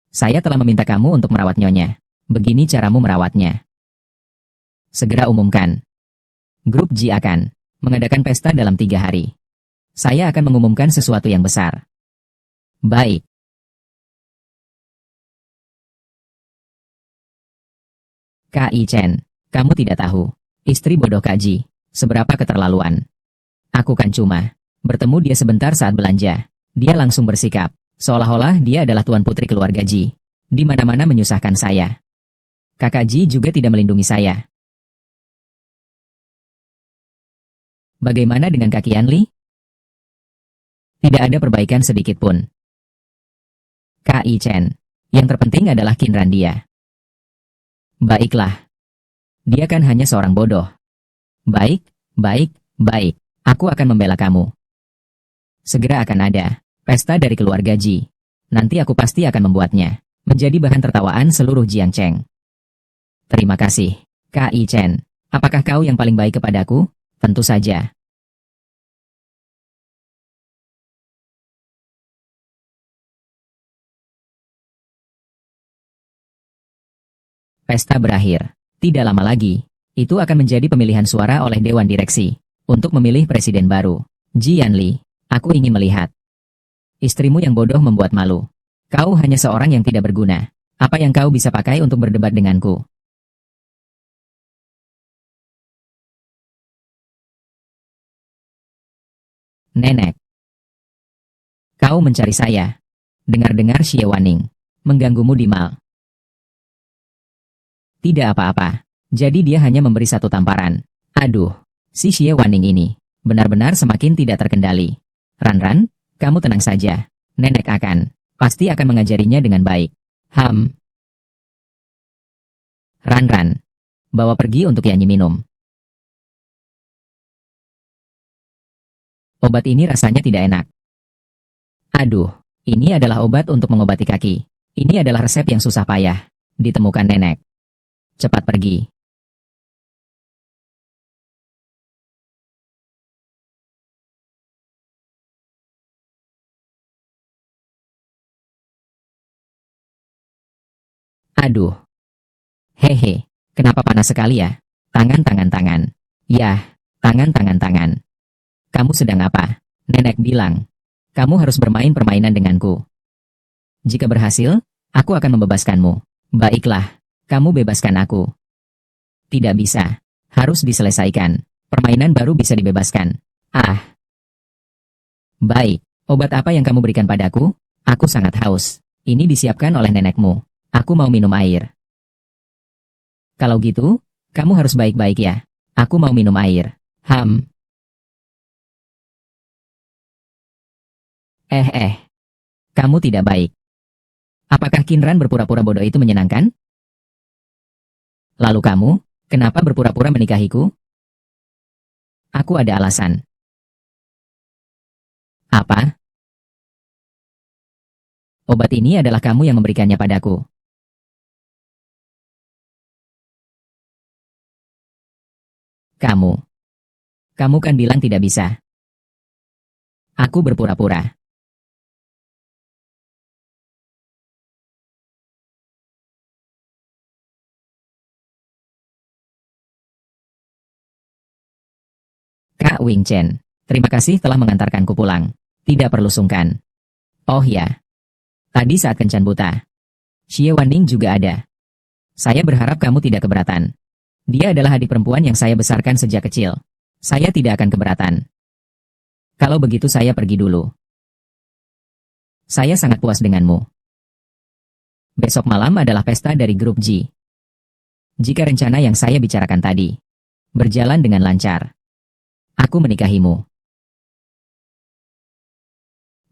Saya telah meminta kamu untuk merawat nyonya. Begini caramu merawatnya. Segera umumkan. Grup Ji akan mengadakan pesta dalam 3 hari. Saya akan mengumumkan sesuatu yang besar. Baik. Kak I Chen, kamu tidak tahu. Istri bodoh Kak Ji, seberapa keterlaluan. Aku kan cuma bertemu dia sebentar saat belanja. Dia langsung bersikap seolah-olah dia adalah tuan putri keluarga Ji. Di mana-mana menyusahkan saya. Kakak Ji juga tidak melindungi saya. Bagaimana dengan Kak Qianli? Tidak ada perbaikan sedikit pun. Kak I Chen, yang terpenting adalah Qinran dia. Baiklah. Dia kan hanya seorang bodoh. Baik, baik, baik. Aku akan membela kamu. Segera akan ada pesta dari keluarga Ji. Nanti aku pasti akan membuatnya menjadi bahan tertawaan seluruh Jiangcheng. Terima kasih, Kak I Chen. Apakah kau yang paling baik kepadaku? Tentu saja. Pesta berakhir. Tidak lama lagi, itu akan menjadi pemilihan suara oleh Dewan Direksi untuk memilih presiden baru. Jianli, aku ingin melihat. Istrimu yang bodoh membuat malu. Kau hanya seorang yang tidak berguna. Apa yang kau bisa pakai untuk berdebat denganku? Nenek. Kau mencari saya. Dengar-dengar Xie Wanning mengganggumu di mal. Tidak apa-apa. Jadi dia hanya memberi satu tamparan. Aduh, si Xie Wanning ini benar-benar semakin tidak terkendali. Ranran, kamu tenang saja. Nenek pasti akan mengajarinya dengan baik. Ranran, bawa pergi untuk Yanyi minum. Obat ini rasanya tidak enak. Aduh, ini adalah obat untuk mengobati kaki. Ini adalah resep yang susah payah ditemukan nenek. Cepat pergi. Aduh, hehe, kenapa panas sekali ya? Tangan, tangan, tangan. Yah, tangan, tangan, tangan. Kamu sedang apa? Nenek bilang, kamu harus bermain permainan denganku. Jika berhasil, aku akan membebaskanmu. Baiklah, kamu bebaskan aku. Tidak bisa. Harus diselesaikan. Permainan baru bisa dibebaskan. Ah, baik. Obat apa yang kamu berikan padaku? Aku sangat haus. Ini disiapkan oleh nenekmu. Aku mau minum air. Kalau gitu, kamu harus baik-baik ya. Aku mau minum air. Eh. Kamu tidak baik. Apakah Kinran berpura-pura bodoh itu menyenangkan? Lalu kamu, kenapa berpura-pura menikahiku? Aku ada alasan. Apa? Obat ini adalah kamu yang memberikannya padaku. Kamu. Kamu kan bilang tidak bisa. Aku berpura-pura. Kak Wing Chen, terima kasih telah mengantarkanku pulang. Tidak perlu sungkan. Oh ya, tadi saat kencan buta, Xie Wanning juga ada. Saya berharap kamu tidak keberatan. Dia adalah adik perempuan yang saya besarkan sejak kecil. Saya tidak akan keberatan. Kalau begitu saya pergi dulu. Saya sangat puas denganmu. Besok malam adalah pesta dari grup G. Jika rencana yang saya bicarakan tadi berjalan dengan lancar, aku menikahimu.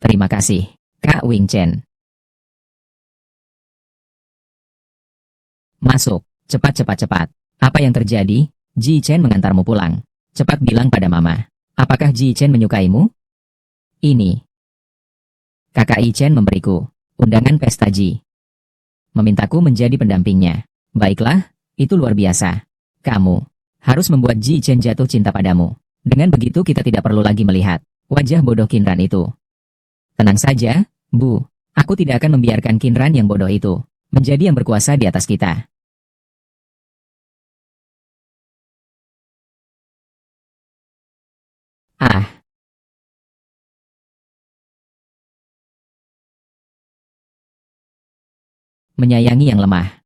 Terima kasih, Kak Wing Chen. Masuk, cepat cepat cepat. Apa yang terjadi? Ji Chen mengantarmu pulang. Cepat bilang pada mama. Apakah Ji Chen menyukaimu? Ini. Kakak I Chen memberiku undangan pesta Ji. Memintaku menjadi pendampingnya. Baiklah, itu luar biasa. Kamu harus membuat Ji Chen jatuh cinta padamu. Dengan begitu kita tidak perlu lagi melihat wajah bodoh Kinran itu. Tenang saja, Bu. Aku tidak akan membiarkan Kinran yang bodoh itu menjadi yang berkuasa di atas kita. Ah, menyayangi yang lemah.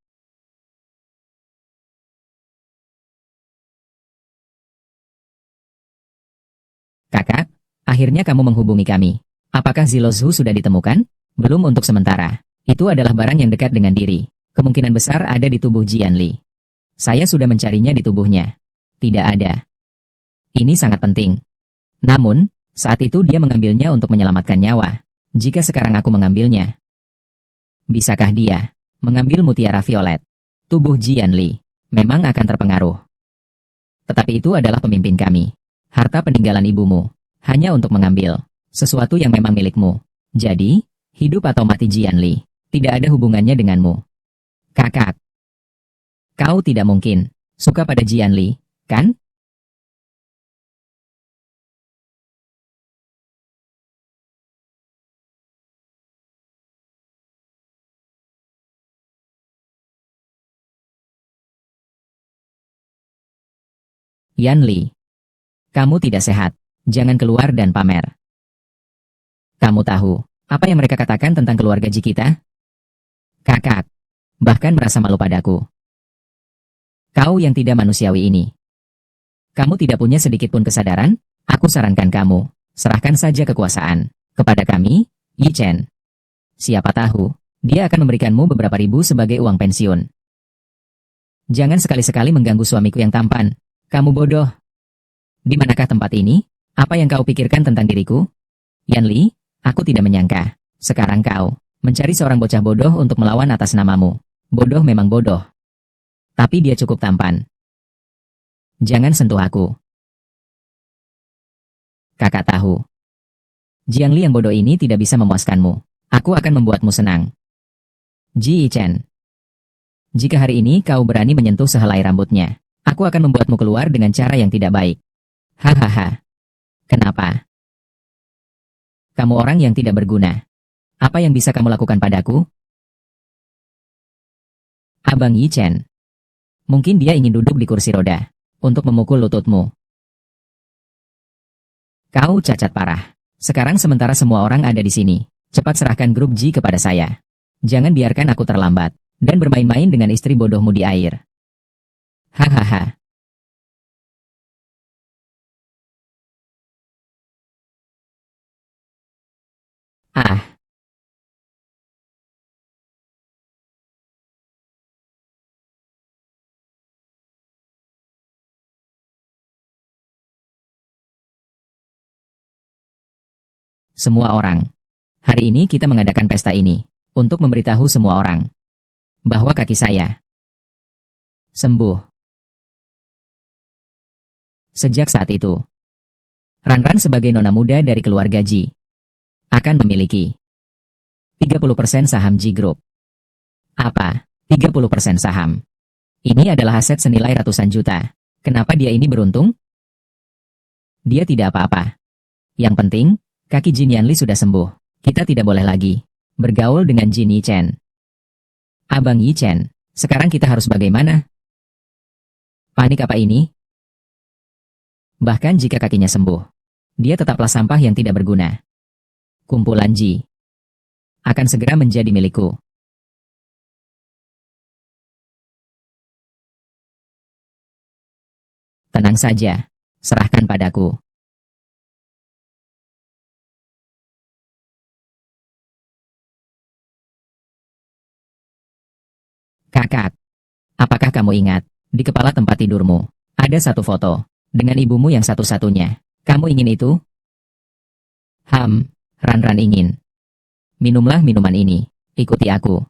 Kakak, akhirnya kamu menghubungi kami. Apakah Zilozhu sudah ditemukan? Belum untuk sementara. Itu adalah barang yang dekat dengan diri. Kemungkinan besar ada di tubuh Jian Li. Saya sudah mencarinya di tubuhnya. Tidak ada. Ini sangat penting. Namun, saat itu dia mengambilnya untuk menyelamatkan nyawa. Jika sekarang aku mengambilnya, bisakah dia mengambil mutiara violet? Tubuh Jian Li memang akan terpengaruh. Tetapi itu adalah pemimpin kami. Harta peninggalan ibumu hanya untuk mengambil sesuatu yang memang milikmu. Jadi, hidup atau mati Jian Li tidak ada hubungannya denganmu. Kakak, kau tidak mungkin suka pada Jian Li, kan? Yan Li, kamu tidak sehat. Jangan keluar dan pamer. Kamu tahu apa yang mereka katakan tentang keluarga Ji kita? Kakak, bahkan merasa malu padaku. Kau yang tidak manusiawi ini. Kamu tidak punya sedikit pun kesadaran? Aku sarankan kamu, serahkan saja kekuasaan kepada kami, Yi Chen. Siapa tahu, dia akan memberikanmu beberapa ribu sebagai uang pensiun. Jangan sekali-sekali mengganggu suamiku yang tampan. Kamu bodoh. Di manakah tempat ini? Apa yang kau pikirkan tentang diriku? Yan Li, aku tidak menyangka. Sekarang kau mencari seorang bocah bodoh untuk melawan atas namamu. Bodoh memang bodoh. Tapi dia cukup tampan. Jangan sentuh aku. Kakak tahu. Jiangli yang bodoh ini tidak bisa memuaskanmu. Aku akan membuatmu senang. Ji Chen, jika hari ini kau berani menyentuh sehelai rambutnya, aku akan membuatmu keluar dengan cara yang tidak baik. Hahaha. Kenapa? Kamu orang yang tidak berguna. Apa yang bisa kamu lakukan padaku? Abang Yi Chen. Mungkin dia ingin duduk di kursi roda untuk memukul lututmu. Kau cacat parah. Sekarang sementara semua orang ada di sini, cepat serahkan grup Ji kepada saya. Jangan biarkan aku terlambat dan bermain-main dengan istri bodohmu di air. Hahaha. Ah, semua orang. Hari ini kita mengadakan pesta ini untuk memberitahu semua orang bahwa kaki saya sembuh. Sejak saat itu, Ranran sebagai nona muda dari keluarga Ji akan memiliki 30% saham Ji Group. Apa? 30% saham. Ini adalah aset senilai ratusan juta. Kenapa dia ini beruntung? Dia tidak apa-apa. Yang penting, kaki Jin Yanli sudah sembuh. Kita tidak boleh lagi bergaul dengan Jin Yi Chen. Abang Yi Chen, sekarang kita harus bagaimana? Panik apa ini? Bahkan jika kakinya sembuh, dia tetaplah sampah yang tidak berguna. Kumpulan Ji akan segera menjadi milikku. Tenang saja, serahkan padaku. Kakak, apakah kamu ingat, di kepala tempat tidurmu, ada satu foto, dengan ibumu yang satu-satunya. Kamu ingin itu? Ran-ran ingin. Minumlah minuman ini, ikuti aku.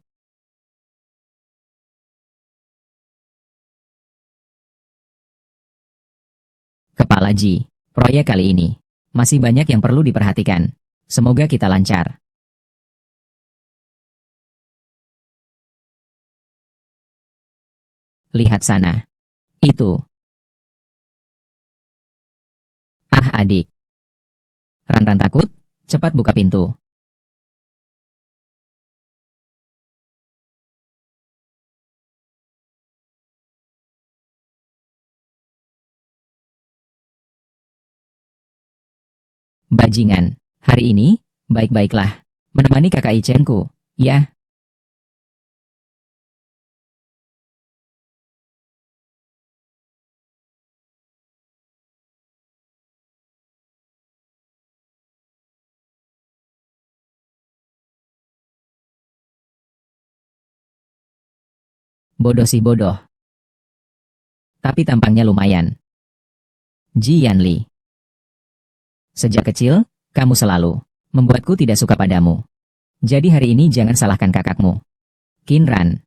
Kepala Ji, proyek kali ini, masih banyak yang perlu diperhatikan. Semoga kita lancar. Lihat sana. Itu. Ah adik. Ran-ran takut? Cepat buka pintu. Bajingan, hari ini, baik-baiklah. Menemani kakak Ichenku, ya. Bodoh sih bodoh. Tapi tampangnya lumayan. Ji Yanli. Sejak kecil, kamu selalu membuatku tidak suka padamu. Jadi hari ini jangan salahkan kakakmu. Kinran.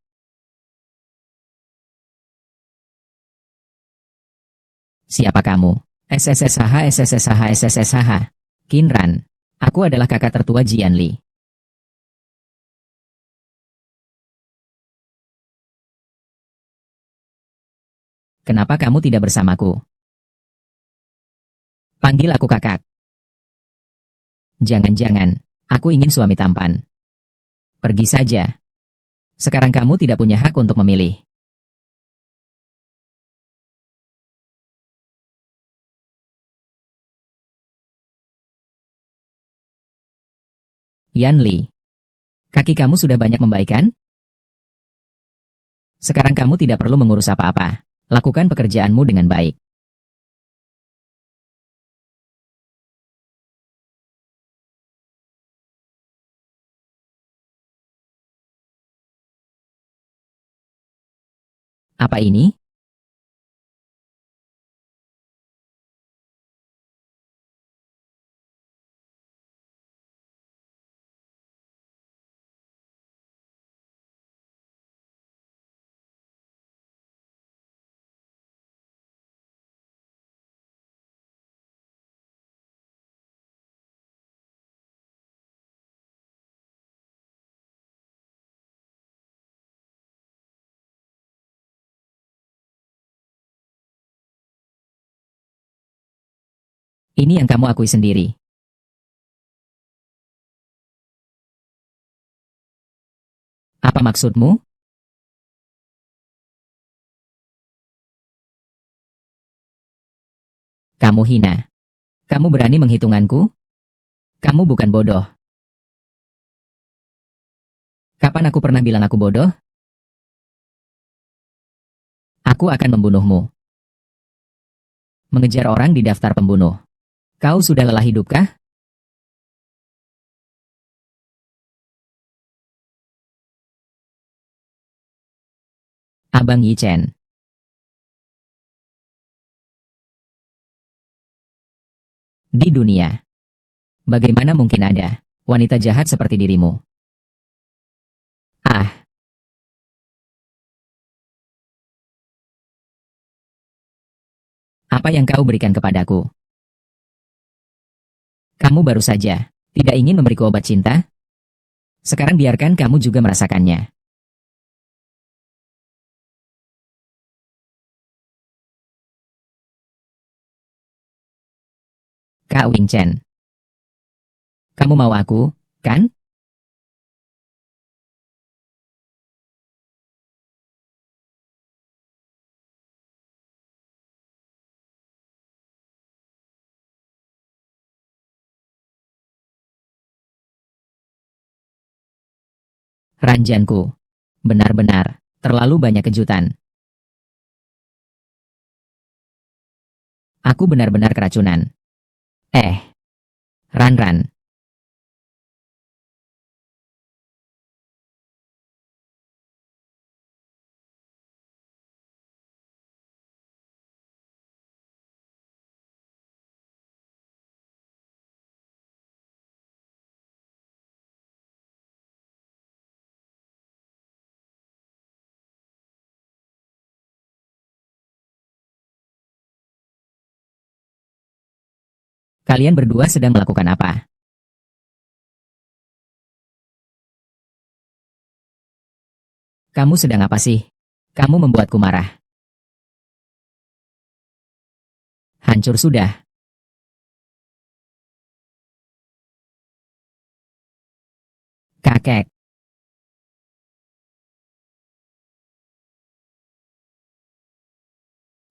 Siapa kamu? SSSH. Kinran. Aku adalah kakak tertua Jianli. Kenapa kamu tidak bersamaku? Panggil aku kakak. Jangan-jangan, aku ingin suami tampan. Pergi saja. Sekarang kamu tidak punya hak untuk memilih. Yanli. Kaki kamu sudah banyak membaikan? Sekarang kamu tidak perlu mengurus apa-apa. Lakukan pekerjaanmu dengan baik. Apa ini? Ini yang kamu akui sendiri. Apa maksudmu? Kamu hina. Kamu berani menghitunganku? Kamu bukan bodoh. Kapan aku pernah bilang aku bodoh? Aku akan membunuhmu. Mengejar orang di daftar pembunuh. Kau sudah lelah hidupkah? Abang Yi Chen. Di dunia, bagaimana mungkin ada wanita jahat seperti dirimu? Ah, apa yang kau berikan kepadaku? Kamu baru saja tidak ingin memberiku obat cinta? Sekarang biarkan kamu juga merasakannya. Kak Wing Chen, kamu mau aku, kan? Ranjanku, benar-benar terlalu banyak kejutan. Aku benar-benar keracunan. Eh, Ran-Ran, kalian berdua sedang melakukan apa? Kamu sedang apa sih? Kamu membuatku marah. Hancur sudah. Kakek,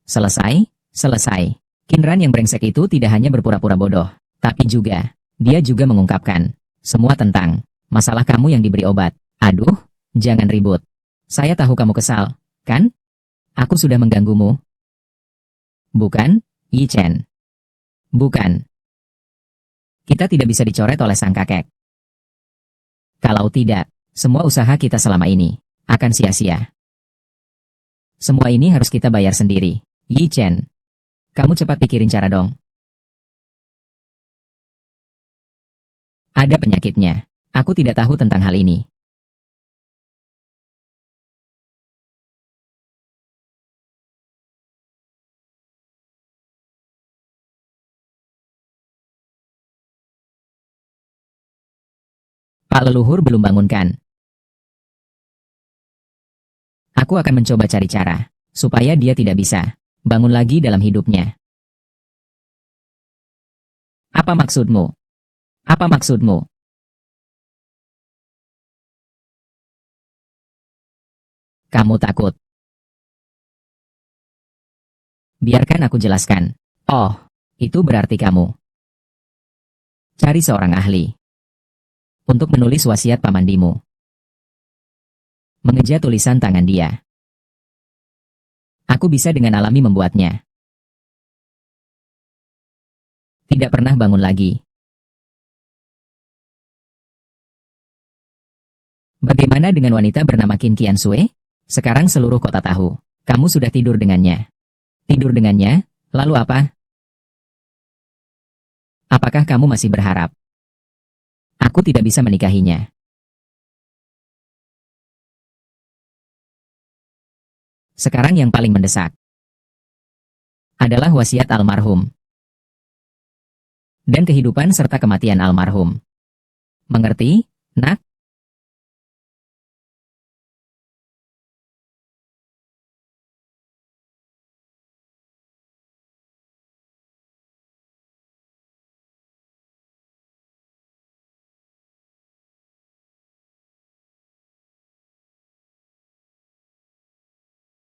selesai, selesai. Kinran yang brengsek itu tidak hanya berpura-pura bodoh, tapi juga, dia juga mengungkapkan semua tentang masalah kamu yang diberi obat. Aduh, jangan ribut. Saya tahu kamu kesal, kan? Aku sudah mengganggumu. Bukan, Yi Chen. Bukan. Kita tidak bisa dicoret oleh sang kakek. Kalau tidak, semua usaha kita selama ini akan sia-sia. Semua ini harus kita bayar sendiri. Yi Chen, kamu cepat pikirin cara dong. Ada penyakitnya. Aku tidak tahu tentang hal ini. Pak leluhur belum bangunkan. Aku akan mencoba cari cara supaya dia tidak bisa bangun lagi dalam hidupnya. Apa maksudmu? Apa maksudmu? Kamu takut? Biarkan aku jelaskan. Oh, itu berarti kamu cari seorang ahli untuk menulis wasiat pamandimu. Mengeja tulisan tangan dia. Aku bisa dengan alami membuatnya. Tidak pernah bangun lagi. Bagaimana dengan wanita bernama Qin Qiansui? Sekarang seluruh kota tahu. Kamu sudah tidur dengannya. Tidur dengannya? Lalu apa? Apakah kamu masih berharap aku tidak bisa menikahinya? Sekarang yang paling mendesak adalah wasiat almarhum dan kehidupan serta kematian almarhum. Mengerti, nak?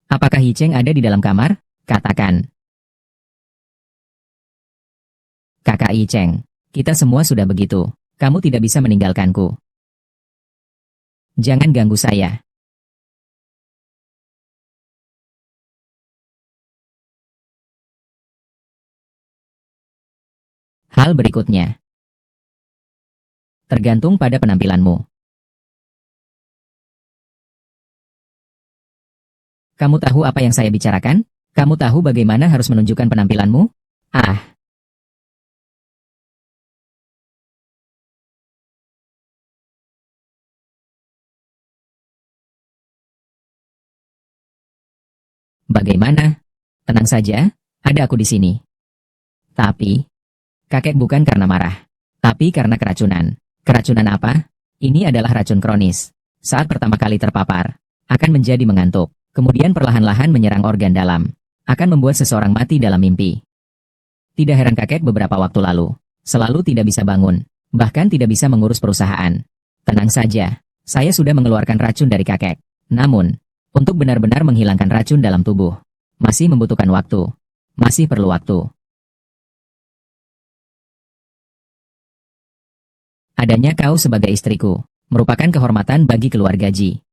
Apakah Hicheng ada di dalam kamar? Katakan. Kakak Hicheng, kita semua sudah begitu. Kamu tidak bisa meninggalkanku. Jangan ganggu saya. Hal berikutnya. Tergantung pada penampilanmu. Kamu tahu apa yang saya bicarakan? Kamu tahu bagaimana harus menunjukkan penampilanmu? Ah, bagaimana? Tenang saja, ada aku di sini. Tapi, kakek bukan karena marah, tapi karena keracunan. Keracunan apa? Ini adalah racun kronis. Saat pertama kali terpapar, akan menjadi mengantuk, kemudian perlahan-lahan menyerang organ dalam, akan membuat seseorang mati dalam mimpi. Tidak heran kakek beberapa waktu lalu, selalu tidak bisa bangun, bahkan tidak bisa mengurus perusahaan. Tenang saja, saya sudah mengeluarkan racun dari kakek. Namun, untuk benar-benar menghilangkan racun dalam tubuh, masih membutuhkan waktu. Masih perlu waktu. Adanya kau sebagai istriku, merupakan kehormatan bagi keluarga Ji.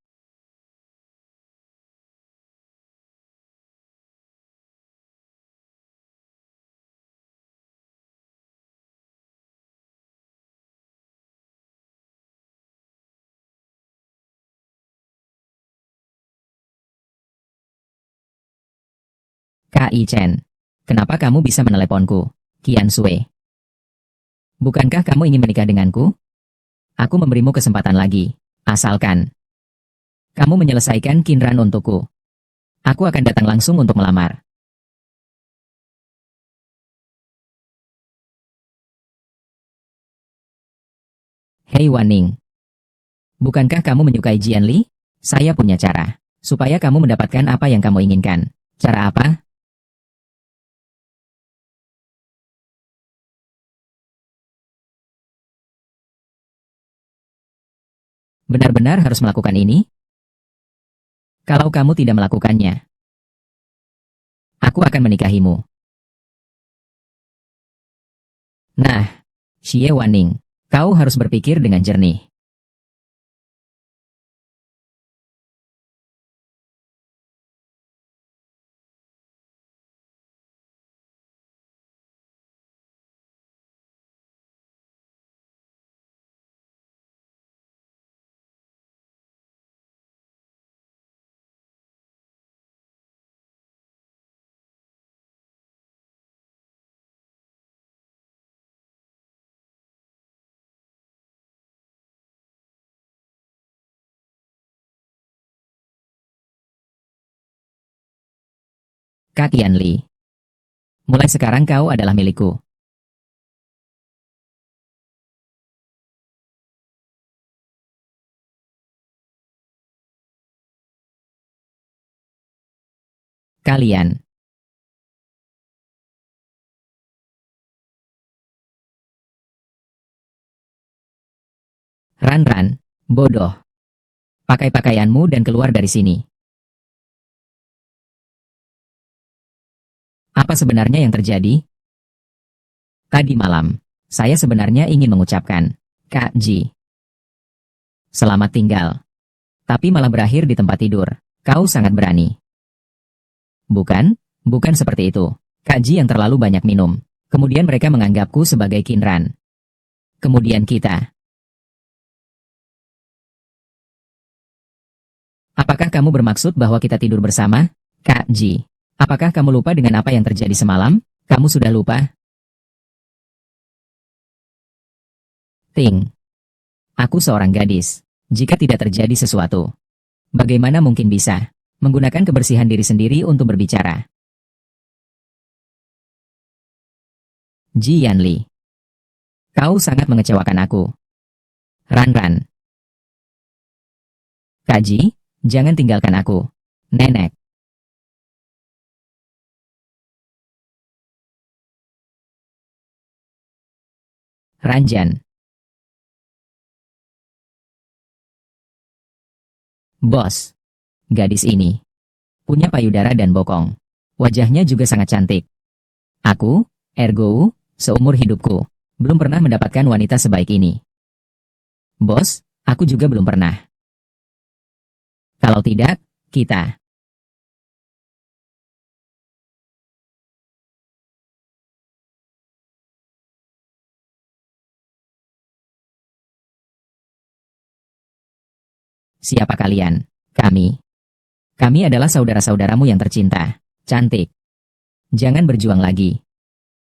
Kak Chen, kenapa kamu bisa meneleponku? Qian Sui, bukankah kamu ingin menikah denganku? Aku memberimu kesempatan lagi. Asalkan kamu menyelesaikan Kinran untukku. Aku akan datang langsung untuk melamar. Hei Wanning, bukankah kamu menyukai Jian Li? Saya punya cara, supaya kamu mendapatkan apa yang kamu inginkan. Cara apa? Benar-benar harus melakukan ini? Kalau kamu tidak melakukannya, aku akan menikahimu. Nah, Xie Wanning, kau harus berpikir dengan jernih. Kak Qian Li, mulai sekarang kau adalah milikku. Kalian, Ran-Ran, bodoh. Pakai pakaianmu dan keluar dari sini. Apa sebenarnya yang terjadi? Tadi malam, saya sebenarnya ingin mengucapkan, Kak Ji, selamat tinggal. Tapi malah berakhir di tempat tidur. Kau sangat berani. Bukan? Bukan seperti itu. Kak Ji yang terlalu banyak minum. Kemudian mereka menganggapku sebagai Kinran. Kemudian kita. Apakah kamu bermaksud bahwa kita tidur bersama? Kak Ji, apakah kamu lupa dengan apa yang terjadi semalam? Kamu sudah lupa? Ting, aku seorang gadis. Jika tidak terjadi sesuatu, bagaimana mungkin bisa menggunakan kebersihan diri sendiri untuk berbicara? Ji Yanli, kau sangat mengecewakan aku. Ran-Ran, Kak Ji, jangan tinggalkan aku. Nenek, Ranjan, bos, gadis ini. punya payudara dan bokong. Wajahnya juga sangat cantik. Aku, Ergo, seumur hidupku, belum pernah mendapatkan wanita sebaik ini. Bos, aku juga belum pernah. Kalau tidak, kita. Siapa kalian? Kami. Kami adalah saudara-saudaramu yang tercinta. Cantik. Jangan berjuang lagi.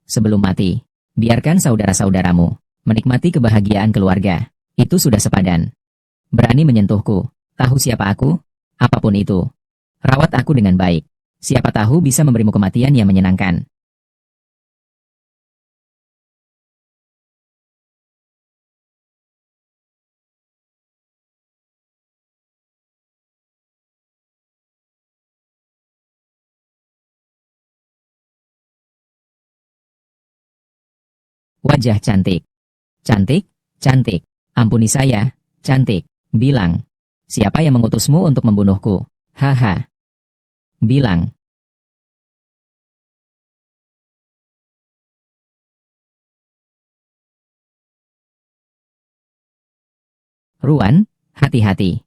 Sebelum mati, biarkan saudara-saudaramu menikmati kebahagiaan keluarga. Itu sudah sepadan. Berani menyentuhku. Tahu siapa aku? Apapun itu. Rawat aku dengan baik. Siapa tahu bisa memberimu kematian yang menyenangkan. Wajah cantik. Cantik, cantik. Ampuni saya, cantik. Bilang. Siapa yang mengutusmu untuk membunuhku? Haha. Bilang. Ruan, hati-hati.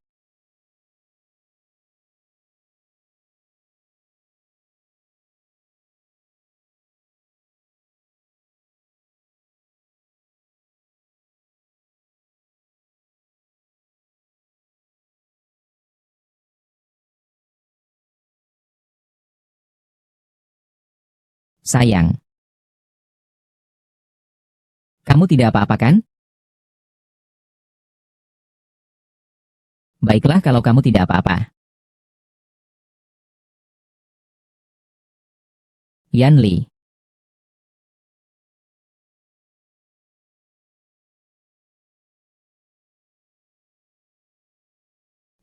Sayang. Kamu tidak apa-apa kan? Baiklah kalau kamu tidak apa-apa. Yan Li.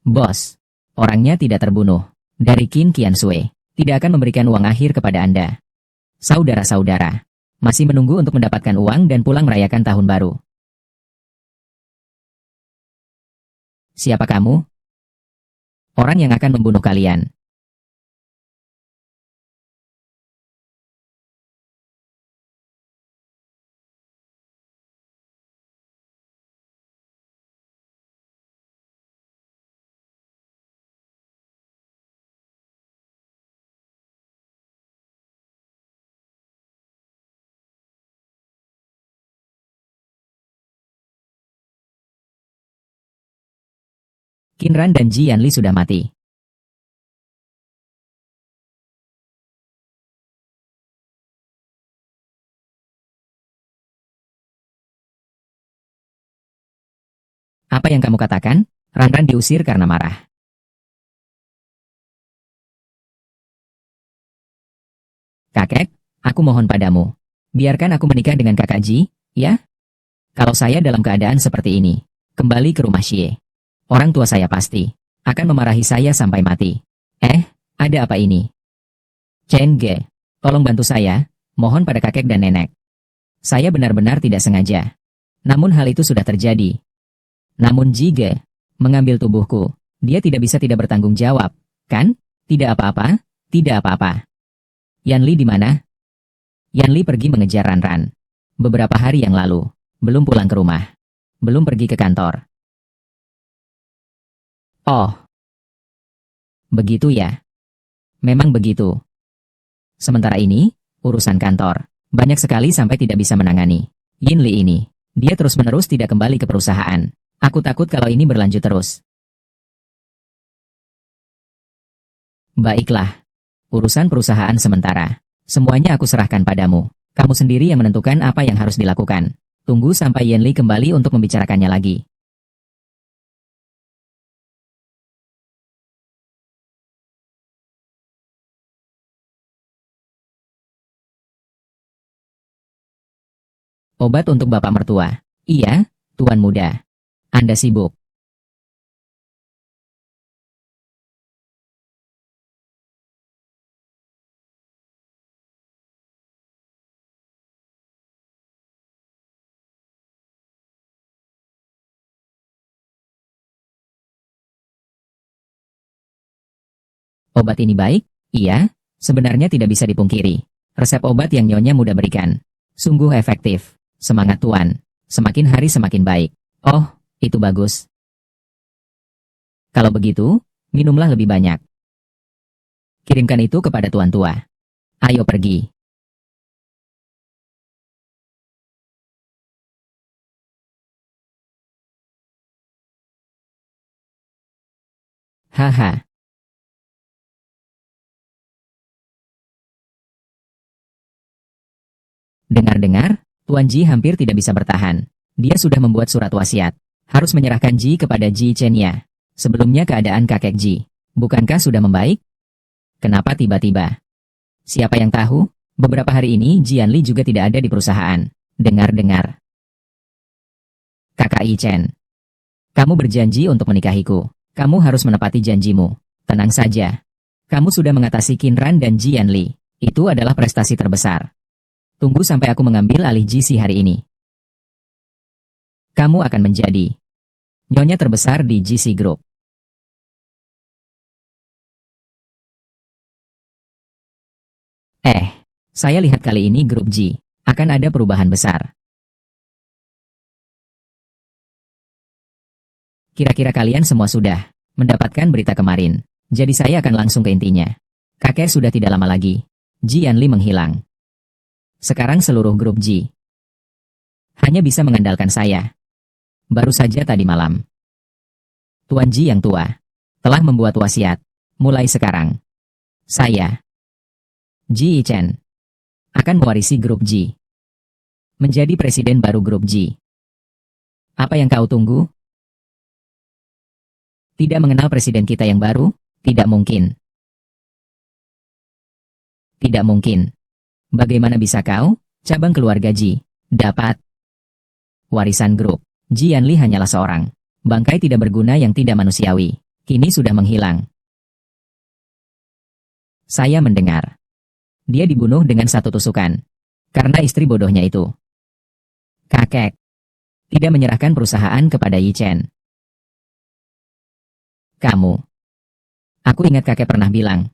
Bos. Orangnya tidak terbunuh. Dari Qin Qiansui. Tidak akan memberikan uang akhir kepada Anda. Saudara-saudara. Masih menunggu untuk mendapatkan uang dan pulang merayakan tahun baru. Siapa kamu? Orang yang akan membunuh kalian. Qinran dan Ji Yanli sudah mati. Apa yang kamu katakan? Ranran diusir karena marah. Kakek, aku mohon padamu. Biarkan aku menikah dengan kakak Ji, ya? Kalau saya dalam keadaan seperti ini, kembali ke rumah Xie. Orang tua saya pasti akan memarahi saya sampai mati. Ada apa ini? Chen Ge, tolong bantu saya, mohon pada kakek dan nenek. Saya benar-benar tidak sengaja. Namun hal itu sudah terjadi. Namun Ji Ge mengambil tubuhku. Dia tidak bisa tidak bertanggung jawab, kan? Tidak apa-apa, tidak apa-apa. Yan Li di mana? Yan Li pergi mengejar Ranran. Beberapa hari yang lalu, belum pulang ke rumah. Belum pergi ke kantor. Oh, begitu ya. Memang begitu. Sementara ini, urusan kantor. Banyak sekali sampai tidak bisa menangani. Yin Li ini. Dia terus-menerus tidak kembali ke perusahaan. Aku takut kalau ini berlanjut terus. Baiklah. Urusan perusahaan sementara. Semuanya aku serahkan padamu. Kamu sendiri yang menentukan apa yang harus dilakukan. Tunggu sampai Yen Li kembali untuk membicarakannya lagi. Obat untuk bapak mertua. Iya, tuan muda. Anda sibuk. Obat ini baik? Iya, sebenarnya tidak bisa dipungkiri. Resep obat yang Nyonya muda berikan sungguh efektif. Semangat Tuan, semakin hari semakin baik. Oh, itu bagus. Kalau begitu, minumlah lebih banyak. Kirimkan itu kepada Tuan tua. Ayo pergi. Haha. Dengar-dengar, Tuan Ji hampir tidak bisa bertahan. Dia sudah membuat surat wasiat. Harus menyerahkan Ji kepada Ji Chenya. Sebelumnya keadaan kakek Ji. Bukankah sudah membaik? Kenapa tiba-tiba? Siapa yang tahu? Beberapa hari ini Jian Li juga tidak ada di perusahaan. Dengar-dengar. Kakak Yi Chen. Kamu berjanji untuk menikahiku. Kamu harus menepati janjimu. Tenang saja. Kamu sudah mengatasi Qin Ran dan Jian Li. Itu adalah prestasi terbesar. Tunggu sampai aku mengambil alih GC hari ini. Kamu akan menjadi nyonya terbesar di GC Group. Saya lihat kali ini grup G akan ada perubahan besar. Kira-kira kalian semua sudah mendapatkan berita kemarin. Jadi saya akan langsung ke intinya. Kakek sudah tidak lama lagi. Jian Li menghilang. Sekarang seluruh grup G hanya bisa mengandalkan saya. Baru saja tadi malam, Tuan Ji yang tua telah membuat wasiat. Mulai sekarang, saya, Ji Chen, akan mewarisi grup G. Menjadi presiden baru grup G. Apa yang kau tunggu? Tidak mengenal presiden kita yang baru? Tidak mungkin. Tidak mungkin. Bagaimana bisa kau, cabang keluarga Ji, dapat warisan grup? Jian Li hanyalah seorang bangkai tidak berguna yang tidak manusiawi. Kini sudah menghilang. Saya mendengar. Dia dibunuh dengan satu tusukan. Karena istri bodohnya itu. Kakek tidak menyerahkan perusahaan kepada Yi Chen. Kamu. Aku ingat kakek pernah bilang.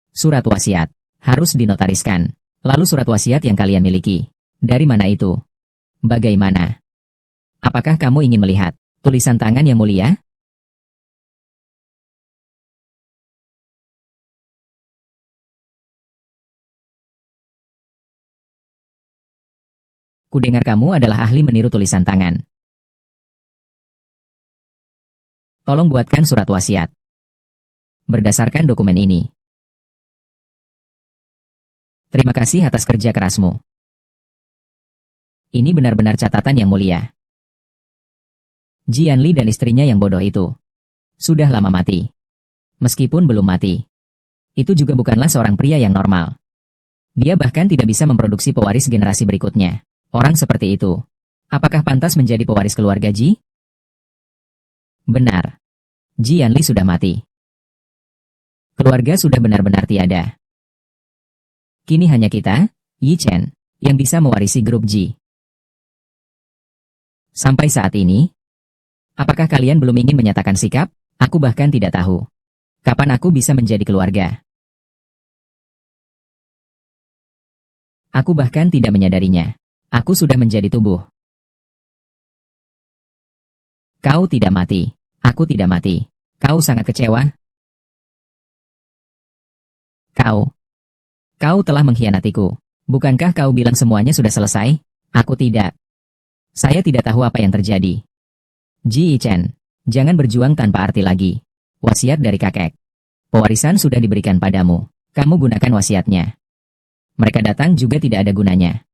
Surat wasiat harus dinotariskan. Lalu surat wasiat yang kalian miliki. Dari mana itu? Bagaimana? Apakah kamu ingin melihat tulisan tangan yang mulia? Kudengar kamu adalah ahli meniru tulisan tangan. Tolong buatkan surat wasiat. Berdasarkan dokumen ini. Terima kasih atas kerja kerasmu. Ini benar-benar catatan yang mulia. Jian Li dan istrinya yang bodoh itu sudah lama mati. Meskipun belum mati, itu juga bukanlah seorang pria yang normal. Dia bahkan tidak bisa memproduksi pewaris generasi berikutnya. Orang seperti itu, apakah pantas menjadi pewaris keluarga Ji? Benar. Jian Li sudah mati. Keluarga sudah benar-benar tiada. Kini hanya kita, Yi Chen, yang bisa mewarisi grup G. Sampai saat ini, apakah kalian belum ingin menyatakan sikap? Aku bahkan tidak tahu. Kapan aku bisa menjadi keluarga? Aku bahkan tidak menyadarinya. Aku sudah menjadi tubuh. Kau tidak mati. Aku tidak mati. Kau sangat kecewa? Kau telah mengkhianatiku. Bukankah kau bilang semuanya sudah selesai? Aku tidak. Saya tidak tahu apa yang terjadi. Ji Chen, jangan berjuang tanpa arti lagi. Wasiat dari kakek. Pewarisan sudah diberikan padamu. Kamu gunakan wasiatnya. Mereka datang juga tidak ada gunanya.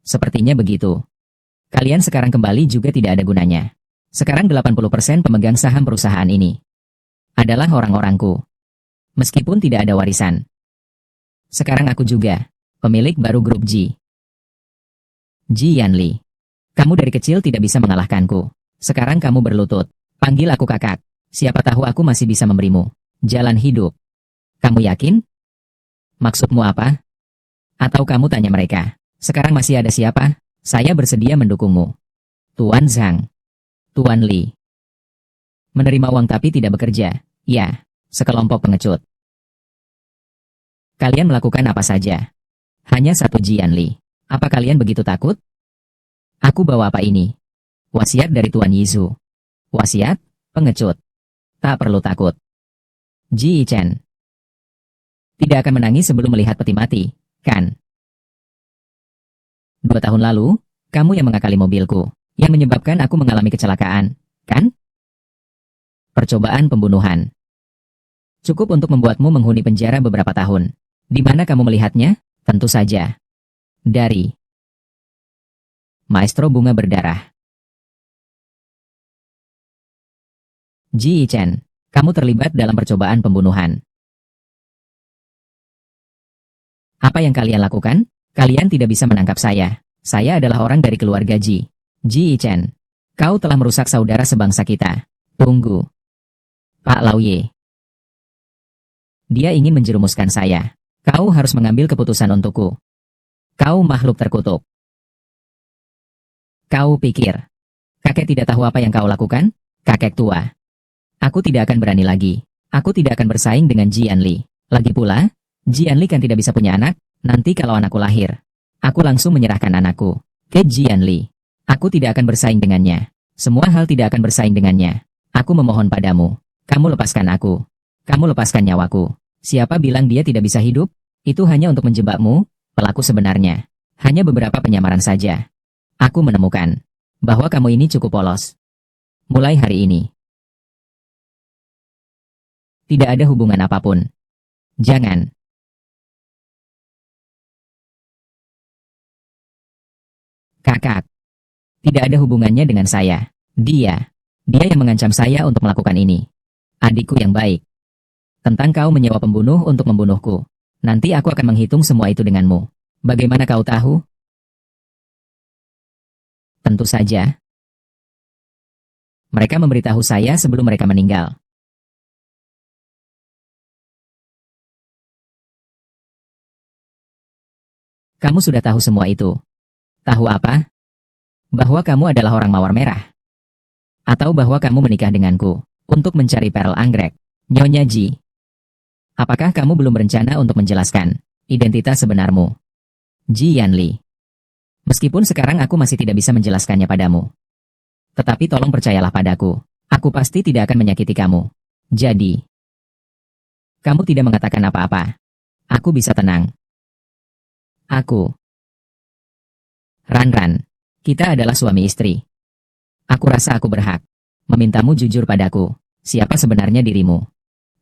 Sepertinya begitu. Kalian sekarang kembali juga tidak ada gunanya. Sekarang 80% pemegang saham perusahaan ini adalah orang-orangku. Meskipun tidak ada warisan. Sekarang aku juga pemilik baru grup G. Jian Li. Kamu dari kecil tidak bisa mengalahkanku. Sekarang kamu berlutut. Panggil aku kakak. Siapa tahu aku masih bisa memberimu jalan hidup. Kamu yakin? Maksudmu apa? Atau kamu tanya mereka, sekarang masih ada siapa? Saya bersedia mendukungmu. Tuan Zhang. Tuan Li. Menerima uang tapi tidak bekerja. Ya, sekelompok pengecut. Kalian melakukan apa saja? Hanya satu Jian Li. Apa kalian begitu takut? Aku bawa apa ini? Wasiat dari Tuan Yizu. Wasiat? Pengecut. Tak perlu takut. Ji Chen. Tidak akan menangis sebelum melihat peti mati, kan? 2 tahun lalu, kamu yang mengakali mobilku, yang menyebabkan aku mengalami kecelakaan, kan? Percobaan pembunuhan. Cukup untuk membuatmu menghuni penjara beberapa tahun. Di mana kamu melihatnya? Tentu saja. Dari Maestro Bunga Berdarah. Ji Chen, kamu terlibat dalam percobaan pembunuhan. Apa yang kalian lakukan? Kalian tidak bisa menangkap saya. Saya adalah orang dari keluarga Ji. Ji Chen, kau telah merusak saudara sebangsa kita. Tunggu. Pak Lauye. Dia ingin menjerumuskan saya. Kau harus mengambil keputusan untukku. Kau makhluk terkutuk. Kau pikir, kakek tidak tahu apa yang kau lakukan? Kakek tua. Aku tidak akan berani lagi. Aku tidak akan bersaing dengan Jian Li. Lagi pula, Jian Li kan tidak bisa punya anak. Nanti kalau anakku lahir, aku langsung menyerahkan anakku ke Jian Li. Aku tidak akan bersaing dengannya. Semua hal tidak akan bersaing dengannya. Aku memohon padamu. Kamu lepaskan aku. Kamu lepaskan nyawaku. Siapa bilang dia tidak bisa hidup? Itu hanya untuk menjebakmu, pelaku sebenarnya. Hanya beberapa penyamaran saja. Aku menemukan bahwa kamu ini cukup polos. Mulai hari ini, tidak ada hubungan apapun. Jangan. Kakak. Tidak ada hubungannya dengan saya. Dia yang mengancam saya untuk melakukan ini. Adikku yang baik. Tentang kau menyewa pembunuh untuk membunuhku. Nanti aku akan menghitung semua itu denganmu. Bagaimana kau tahu? Tentu saja. Mereka memberitahu saya sebelum mereka meninggal. Kamu sudah tahu semua itu. Tahu apa? Bahwa kamu adalah orang mawar merah. Atau bahwa kamu menikah denganku untuk mencari Pearl Anggrek. Nyonya Ji. Apakah kamu belum berencana untuk menjelaskan identitas sebenarmu? Ji Yanli. Meskipun sekarang aku masih tidak bisa menjelaskannya padamu. Tetapi tolong percayalah padaku. Aku pasti tidak akan menyakiti kamu. Jadi, kamu tidak mengatakan apa-apa. Aku bisa tenang. Aku. Ran. Kita adalah suami istri. Aku rasa aku berhak memintamu jujur padaku. Siapa sebenarnya dirimu?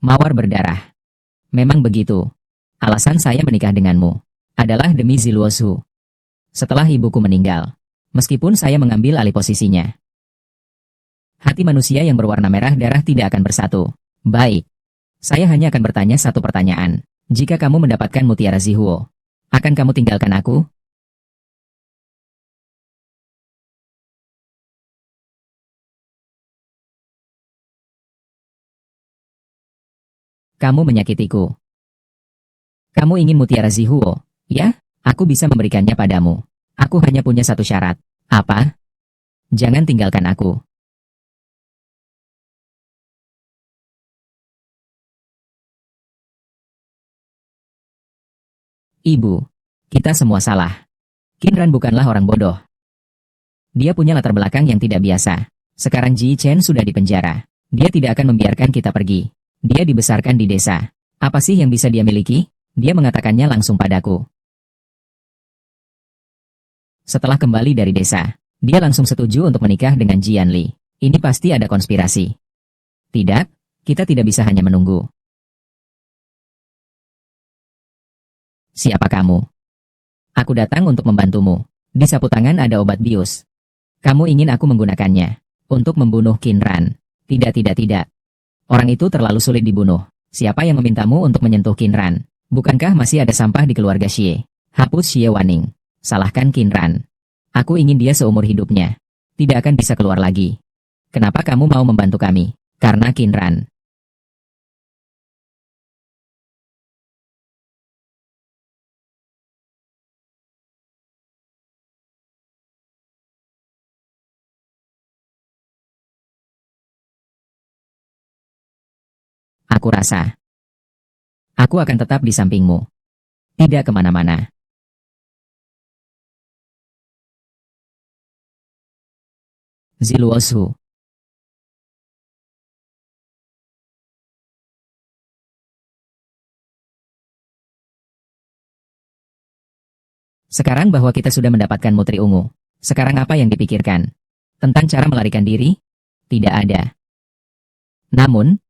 Mawar berdarah. Memang begitu. Alasan saya menikah denganmu adalah demi Ziluosu. Setelah ibuku meninggal, meskipun saya mengambil alih posisinya, hati manusia yang berwarna merah darah tidak akan bersatu. Baik. Saya hanya akan bertanya satu pertanyaan. Jika kamu mendapatkan mutiara Zihuo, akan kamu tinggalkan aku? Kamu menyakitiku. Kamu ingin mutiara Zihuo, ya? Aku bisa memberikannya padamu. Aku hanya punya satu syarat. Apa? Jangan tinggalkan aku. Ibu, kita semua salah. Kinran bukanlah orang bodoh. Dia punya latar belakang yang tidak biasa. Sekarang Ji Chen sudah di penjara. Dia tidak akan membiarkan kita pergi. Dia dibesarkan di desa. Apa sih yang bisa dia miliki? Dia mengatakannya langsung padaku. Setelah kembali dari desa, dia langsung setuju untuk menikah dengan Jian Li. Ini pasti ada konspirasi. Tidak, kita tidak bisa hanya menunggu. Siapa kamu? Aku datang untuk membantumu. Di sapu tangan ada obat bius. Kamu ingin aku menggunakannya untuk membunuh Kinran? Tidak. Orang itu terlalu sulit dibunuh. Siapa yang memintamu untuk menyentuh Kinran? Bukankah masih ada sampah di keluarga Xie? Hapus Xie Waning. Salahkan Kinran. Aku ingin dia seumur hidupnya. Tidak akan bisa keluar lagi. Kenapa kamu mau membantu kami? Karena Kinran. Aku rasa aku akan tetap di sampingmu. Tidak kemana-mana. Ziluosu. Sekarang bahwa kita sudah mendapatkan Mutri Ungu, sekarang apa yang dipikirkan? Tentang cara melarikan diri? Tidak ada. Namun,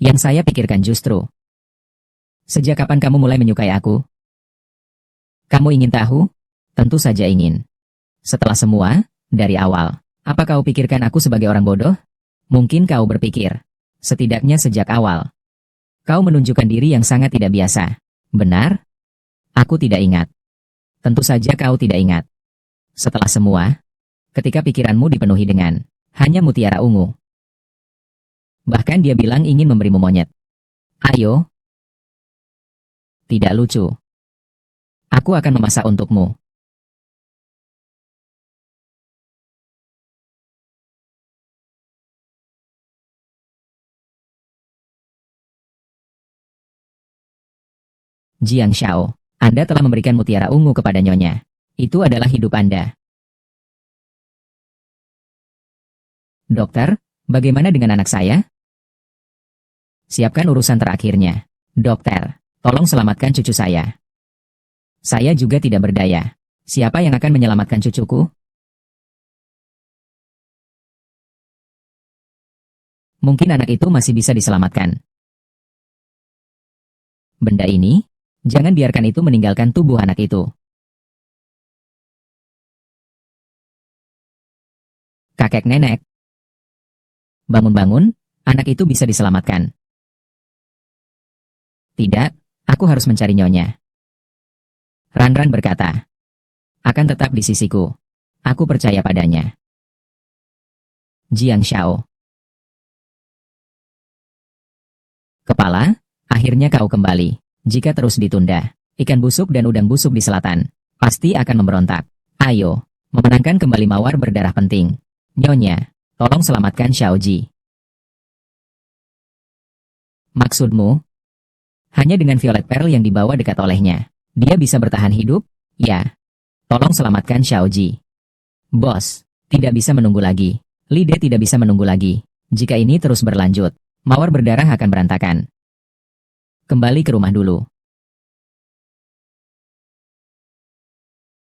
yang saya pikirkan justru, sejak kapan kamu mulai menyukai aku? Kamu ingin tahu? Tentu saja ingin. Setelah semua, dari awal, apa kau pikirkan aku sebagai orang bodoh? Mungkin kau berpikir, setidaknya sejak awal, kau menunjukkan diri yang sangat tidak biasa. Benar? Aku tidak ingat. Tentu saja kau tidak ingat. Setelah semua, ketika pikiranmu dipenuhi dengan hanya mutiara ungu. Bahkan dia bilang ingin memberimu monyet. Ayo. Tidak lucu. Aku akan memasak untukmu. Jiang Xiao, Anda telah memberikan mutiara ungu kepada Nyonya. Itu adalah hidup Anda. Dokter, bagaimana dengan anak saya? Siapkan urusan terakhirnya. Dokter, tolong selamatkan cucu saya. Saya juga tidak berdaya. Siapa yang akan menyelamatkan cucuku? Mungkin anak itu masih bisa diselamatkan. Benda ini, jangan biarkan itu meninggalkan tubuh anak itu. Kakek nenek. Bangun-bangun, anak itu bisa diselamatkan. Tidak, aku harus mencari Nyonya. Ran berkata, akan tetap di sisiku. Aku percaya padanya. Jiang Xiao. Kepala, akhirnya kau kembali. Jika terus ditunda, ikan busuk dan udang busuk di selatan pasti akan memberontak. Ayo, memenangkan kembali mawar berdarah penting. Nyonya, tolong selamatkan Xiaoji. Maksudmu? Hanya dengan Violet Pearl yang dibawa dekat olehnya, dia bisa bertahan hidup? Ya. Tolong selamatkan Xiaoji. Bos, tidak bisa menunggu lagi. Lide tidak bisa menunggu lagi. Jika ini terus berlanjut, mawar berdarah akan berantakan. Kembali ke rumah dulu.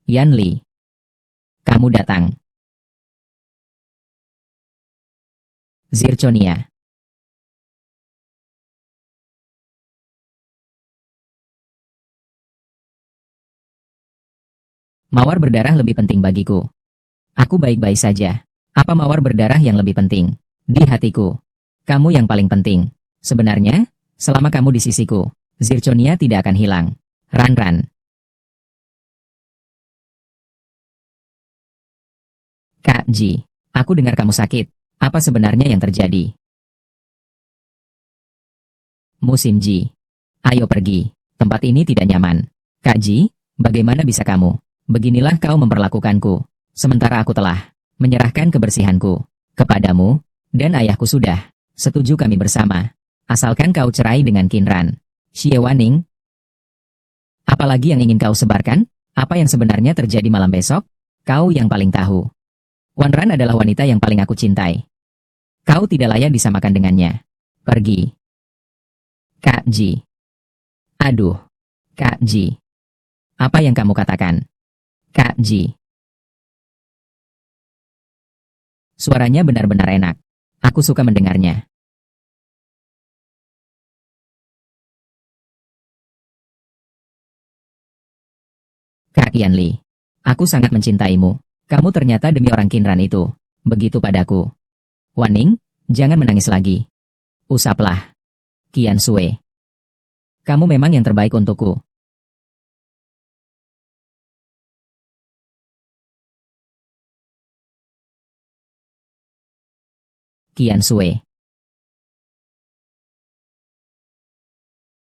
Yan Li. Kamu datang. Zirconia. Mawar berdarah lebih penting bagiku. Aku baik-baik saja. Apa mawar berdarah yang lebih penting? Di hatiku. Kamu yang paling penting. Sebenarnya, selama kamu di sisiku, Zirconia tidak akan hilang. Ran. Kak Ji, aku dengar kamu sakit. Apa sebenarnya yang terjadi? Musim Ji. Ayo pergi. Tempat ini tidak nyaman. Kak Ji, bagaimana bisa kamu? Beginilah kau memperlakukanku. Sementara aku telah menyerahkan kebersihanku kepadamu, dan ayahku sudah setuju kami bersama. Asalkan kau cerai dengan Qinran. Xie Waning. Apalagi yang ingin kau sebarkan? Apa yang sebenarnya terjadi malam besok? Kau yang paling tahu. Wan Ran adalah wanita yang paling aku cintai. Kau tidak layak disamakan dengannya. Pergi. Kak Ji. Aduh. Kak Ji. Apa yang kamu katakan? Kak Ji. Suaranya benar-benar enak. Aku suka mendengarnya. Kak Yanli. Aku sangat mencintaimu. Kamu ternyata demi orang Qinran itu. Begitu padaku. Waning, jangan menangis lagi. Usaplah. Qian Sui. Kamu memang yang terbaik untukku. Qian Sui.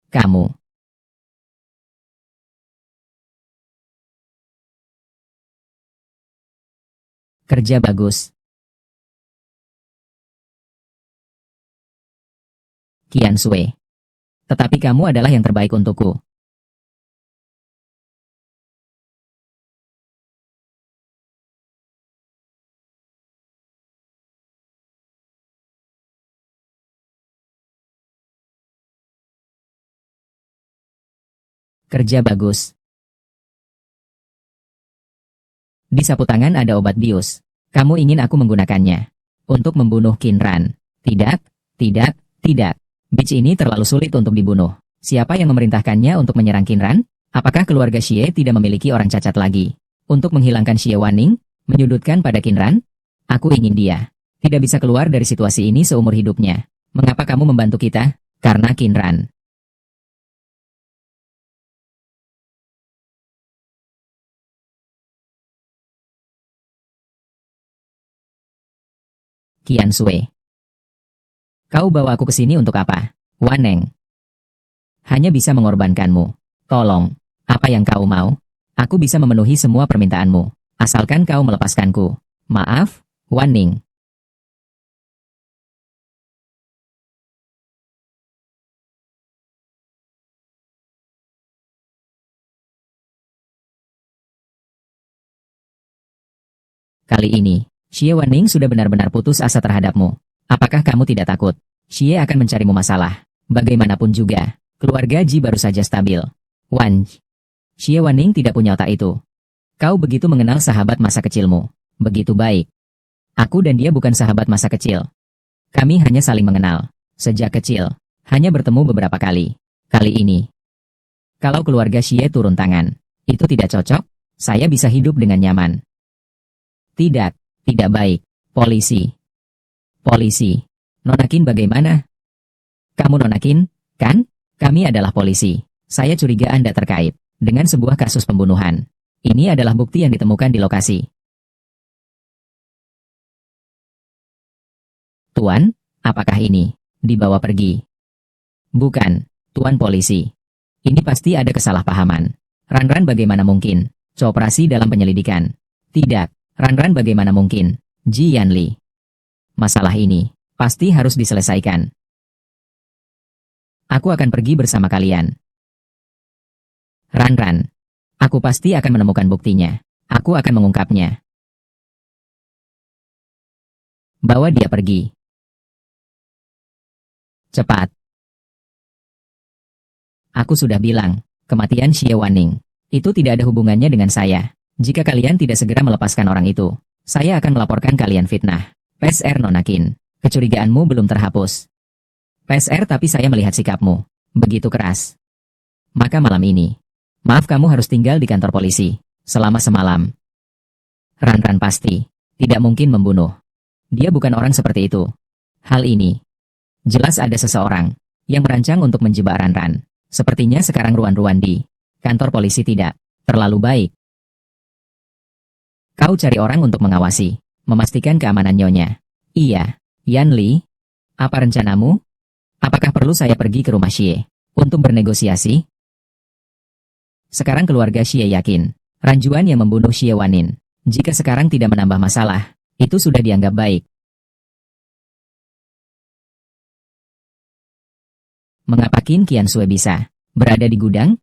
Kamu. Kerja bagus. Qian Sui. Tetapi kamu adalah yang terbaik untukku. Kerja bagus. Di sapu tangan ada obat bius. Kamu ingin aku menggunakannya untuk membunuh Qinran? Tidak, tidak, tidak. Bitch ini terlalu sulit untuk dibunuh. Siapa yang memerintahkannya untuk menyerang Qinran? Apakah keluarga Xie tidak memiliki orang cacat lagi? Untuk menghilangkan Xie Wanning, menyudutkan pada Qinran? Aku ingin dia tidak bisa keluar dari situasi ini seumur hidupnya. Mengapa kamu membantu kita? Karena Qinran. Qian Sui. Kau bawa aku ke sini untuk apa? Waneng. Hanya bisa mengorbankanmu. Tolong. Apa yang kau mau? Aku bisa memenuhi semua permintaanmu. Asalkan kau melepaskanku. Maaf, Wanning. Kali ini, Xie Wanning sudah benar-benar putus asa terhadapmu. Apakah kamu tidak takut? Xie akan mencarimu masalah. Bagaimanapun juga, keluarga Ji baru saja stabil. Wan. Xie Wanning tidak punya otak itu. Kau begitu mengenal sahabat masa kecilmu. Begitu baik. Aku dan dia bukan sahabat masa kecil. Kami hanya saling mengenal. Sejak kecil. Hanya bertemu beberapa kali. Kali ini. Kalau keluarga Xie turun tangan, itu tidak cocok, saya bisa hidup dengan nyaman. Tidak, tidak baik. Polisi. Polisi. Nonakin bagaimana? Kamu Nonakin, kan? Kami adalah polisi. Saya curiga Anda terkait dengan sebuah kasus pembunuhan. Ini adalah bukti yang ditemukan di lokasi. Tuan, apakah ini dibawa pergi? Bukan, Tuan Polisi. Ini pasti ada kesalahpahaman. Ranran bagaimana mungkin? Cooperasi dalam penyelidikan. Tidak. Ranran bagaimana mungkin? Ji Yanli. Masalah ini pasti harus diselesaikan. Aku akan pergi bersama kalian. Ranran. Aku pasti akan menemukan buktinya. Aku akan mengungkapnya. Bawa dia pergi. Cepat. Aku sudah bilang, kematian Xie Wanning itu tidak ada hubungannya dengan saya. Jika kalian tidak segera melepaskan orang itu, saya akan melaporkan kalian fitnah. PSR Nonakin, kecurigaanmu belum terhapus. PSR tapi saya melihat sikapmu begitu keras. Maka malam ini, maaf kamu harus tinggal di kantor polisi selama semalam. Ranran pasti tidak mungkin membunuh. Dia bukan orang seperti itu. Hal ini jelas ada seseorang yang merancang untuk menjebak Ranran. Sepertinya sekarang Ruan-Ruan di kantor polisi tidak terlalu baik. Kau cari orang untuk mengawasi, memastikan keamanan Nyonya. Iya, Yan Li. Apa rencanamu? Apakah perlu saya pergi ke rumah Xie untuk bernegosiasi? Sekarang keluarga Xie yakin, Ranjuan yang membunuh Xie Wanin, jika sekarang tidak menambah masalah, itu sudah dianggap baik. Mengapa Qian Sui bisa berada di gudang?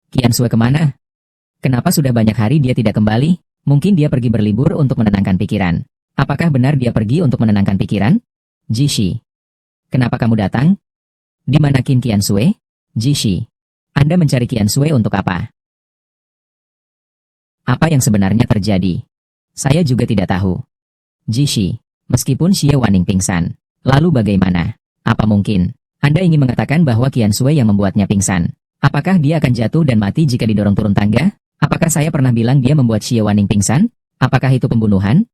Qian Sui kemana? Kenapa sudah banyak hari dia tidak kembali? Mungkin dia pergi berlibur untuk menenangkan pikiran. Apakah benar dia pergi untuk menenangkan pikiran? Jishi. Kenapa kamu datang? Di mana Qian Sui? Jishi. Anda mencari Qian Sui untuk apa? Apa yang sebenarnya terjadi? Saya juga tidak tahu. Jishi. Meskipun Xie Wanning pingsan, lalu bagaimana? Apa mungkin Anda ingin mengatakan bahwa Qian Sui yang membuatnya pingsan? Apakah dia akan jatuh dan mati jika didorong turun tangga? Apakah saya pernah bilang dia membuat Xie Wanning pingsan? Apakah itu pembunuhan?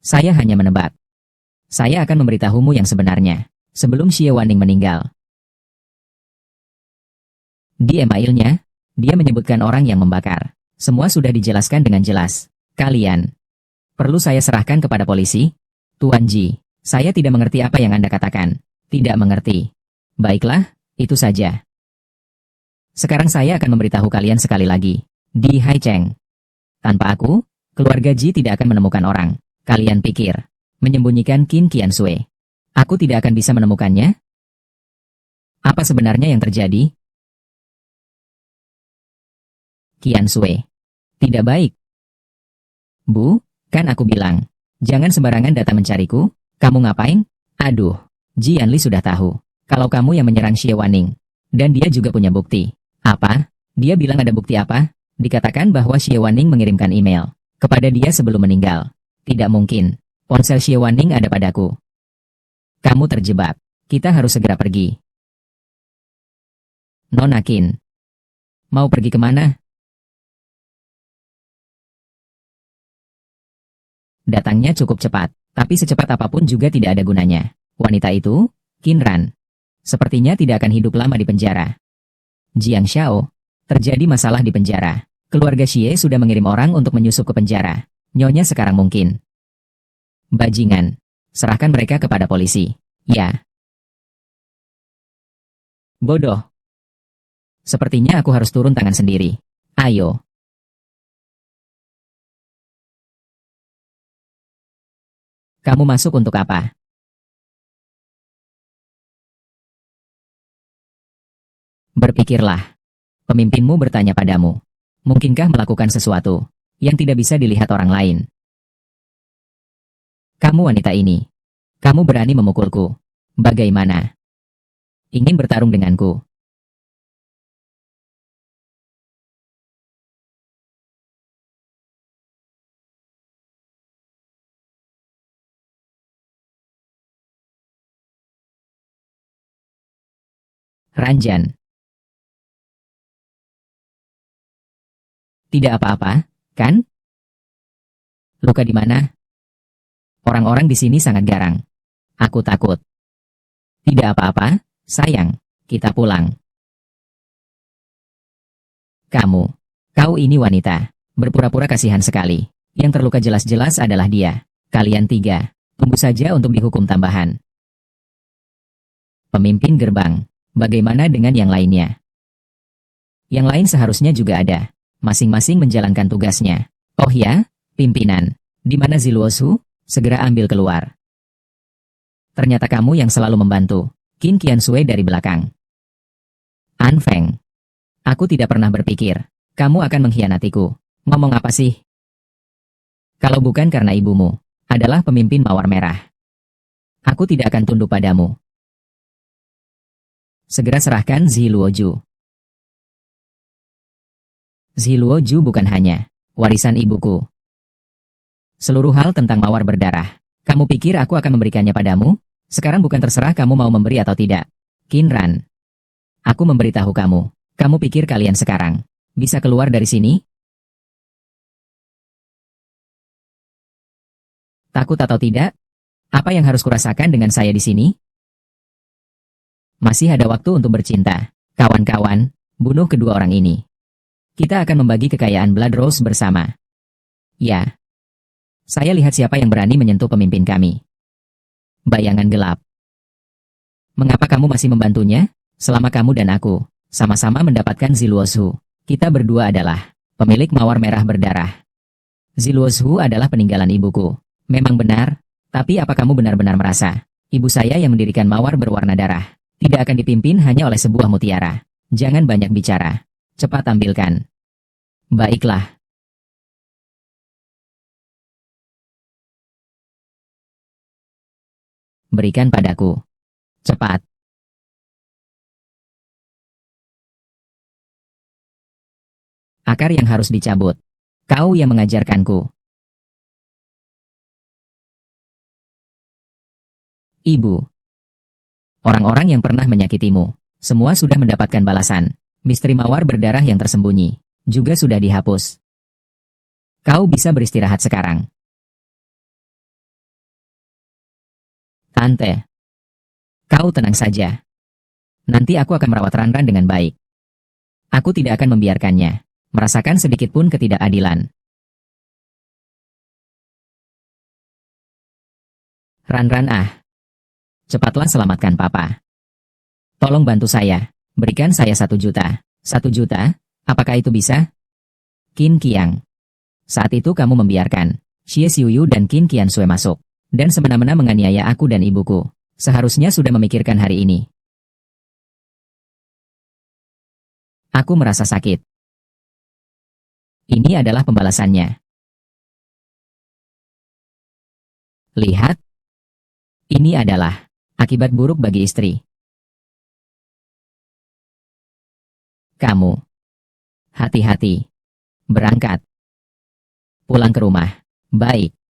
Saya hanya menebak. Saya akan memberitahumu yang sebenarnya sebelum Xie Wanning meninggal. Di emailnya, dia menyebutkan orang yang membakar. Semua sudah dijelaskan dengan jelas. Kalian perlu saya serahkan kepada polisi? Tuan Ji, saya tidak mengerti apa yang Anda katakan. Tidak mengerti. Baiklah, itu saja. Sekarang saya akan memberitahu kalian sekali lagi. Di Haicheng. Tanpa aku, keluarga Ji tidak akan menemukan orang. Kalian pikir, menyembunyikan Qin Qiansui. Aku tidak akan bisa menemukannya? Apa sebenarnya yang terjadi? Qiansui. Tidak baik. Bu, kan aku bilang. Jangan sembarangan datang mencariku. Kamu ngapain? Aduh, Jianli sudah tahu. Kalau kamu yang menyerang Xie Waning. Dan dia juga punya bukti. Apa? Dia bilang ada bukti apa? Dikatakan bahwa Xie Waning mengirimkan email kepada dia sebelum meninggal. Tidak mungkin. Ponsel Xie Waning ada padaku. Kamu terjebak. Kita harus segera pergi. Nona Qin. Mau pergi kemana? Datangnya cukup cepat, tapi secepat apapun juga tidak ada gunanya. Wanita itu, Qin Ran. Sepertinya tidak akan hidup lama di penjara. Jiang Xiao. Terjadi masalah di penjara. Keluarga Xie sudah mengirim orang untuk menyusup ke penjara. Nyonya sekarang mungkin. Bajingan. Serahkan mereka kepada polisi. Ya. Bodoh. Sepertinya aku harus turun tangan sendiri. Ayo. Kamu masuk untuk apa? Berpikirlah. Pemimpinmu bertanya padamu. Mungkinkah melakukan sesuatu yang tidak bisa dilihat orang lain? Kamu wanita ini. Kamu berani memukulku. Bagaimana? Ingin bertarung denganku? Ranjan. Tidak apa-apa, kan? Luka di mana? Orang-orang di sini sangat garang. Aku takut. Tidak apa-apa, sayang. Kita pulang. Kau ini wanita. Berpura-pura kasihan sekali. Yang terluka jelas-jelas adalah dia. Kalian tiga. Tunggu saja untuk dihukum tambahan. Pemimpin gerbang. Bagaimana dengan yang lainnya? Yang lain seharusnya juga ada. Masing-masing menjalankan tugasnya. Oh ya, pimpinan. Di mana Ziluosu? Segera ambil keluar. Ternyata kamu yang selalu membantu. Qin Qiansui dari belakang. An Feng. Aku tidak pernah berpikir. Kamu akan mengkhianatiku. Ngomong apa sih? Kalau bukan karena ibumu. Adalah pemimpin Mawar Merah. Aku tidak akan tunduk padamu. Segera serahkan Ziluoju. Ziluoju bukan hanya warisan ibuku. Seluruh hal tentang mawar berdarah. Kamu pikir aku akan memberikannya padamu? Sekarang bukan terserah kamu mau memberi atau tidak. Qin Ran. Aku memberitahu kamu. Kamu pikir kalian sekarang bisa keluar dari sini? Takut atau tidak? Apa yang harus kurasakan dengan saya di sini? Masih ada waktu untuk bercinta. Kawan-kawan, bunuh kedua orang ini. Kita akan membagi kekayaan Blood Rose bersama. Ya. Saya lihat siapa yang berani menyentuh pemimpin kami. Bayangan gelap. Mengapa kamu masih membantunya? Selama kamu dan aku sama-sama mendapatkan Ziluosu, kita berdua adalah pemilik mawar merah berdarah. Ziluosu adalah peninggalan ibuku. Memang benar, tapi apa kamu benar-benar merasa ibu saya yang mendirikan mawar berwarna darah tidak akan dipimpin hanya oleh sebuah mutiara? Jangan banyak bicara. Cepat ambilkan. Baiklah. Berikan padaku. Cepat. Akar yang harus dicabut. Kau yang mengajarkanku. Ibu. Orang-orang yang pernah menyakitimu, semua sudah mendapatkan balasan. Misteri mawar berdarah yang tersembunyi juga sudah dihapus. Kau bisa beristirahat sekarang. Tante. Kau tenang saja. Nanti aku akan merawat Ranran dengan baik. Aku tidak akan membiarkannya merasakan sedikit pun ketidakadilan. Ranran cepatlah selamatkan papa. Tolong bantu saya. Berikan saya 1 juta. 1 juta? Apakah itu bisa? Qin Qiang. Saat itu kamu membiarkan Xie Xiuyu dan Qin Qiansui masuk. dan semena-mena menganiaya aku dan ibuku. Seharusnya sudah memikirkan hari ini. Aku merasa sakit. Ini adalah pembalasannya. Lihat, ini adalah akibat buruk bagi istri. Kamu, hati-hati. Berangkat. Pulang ke rumah. Baik.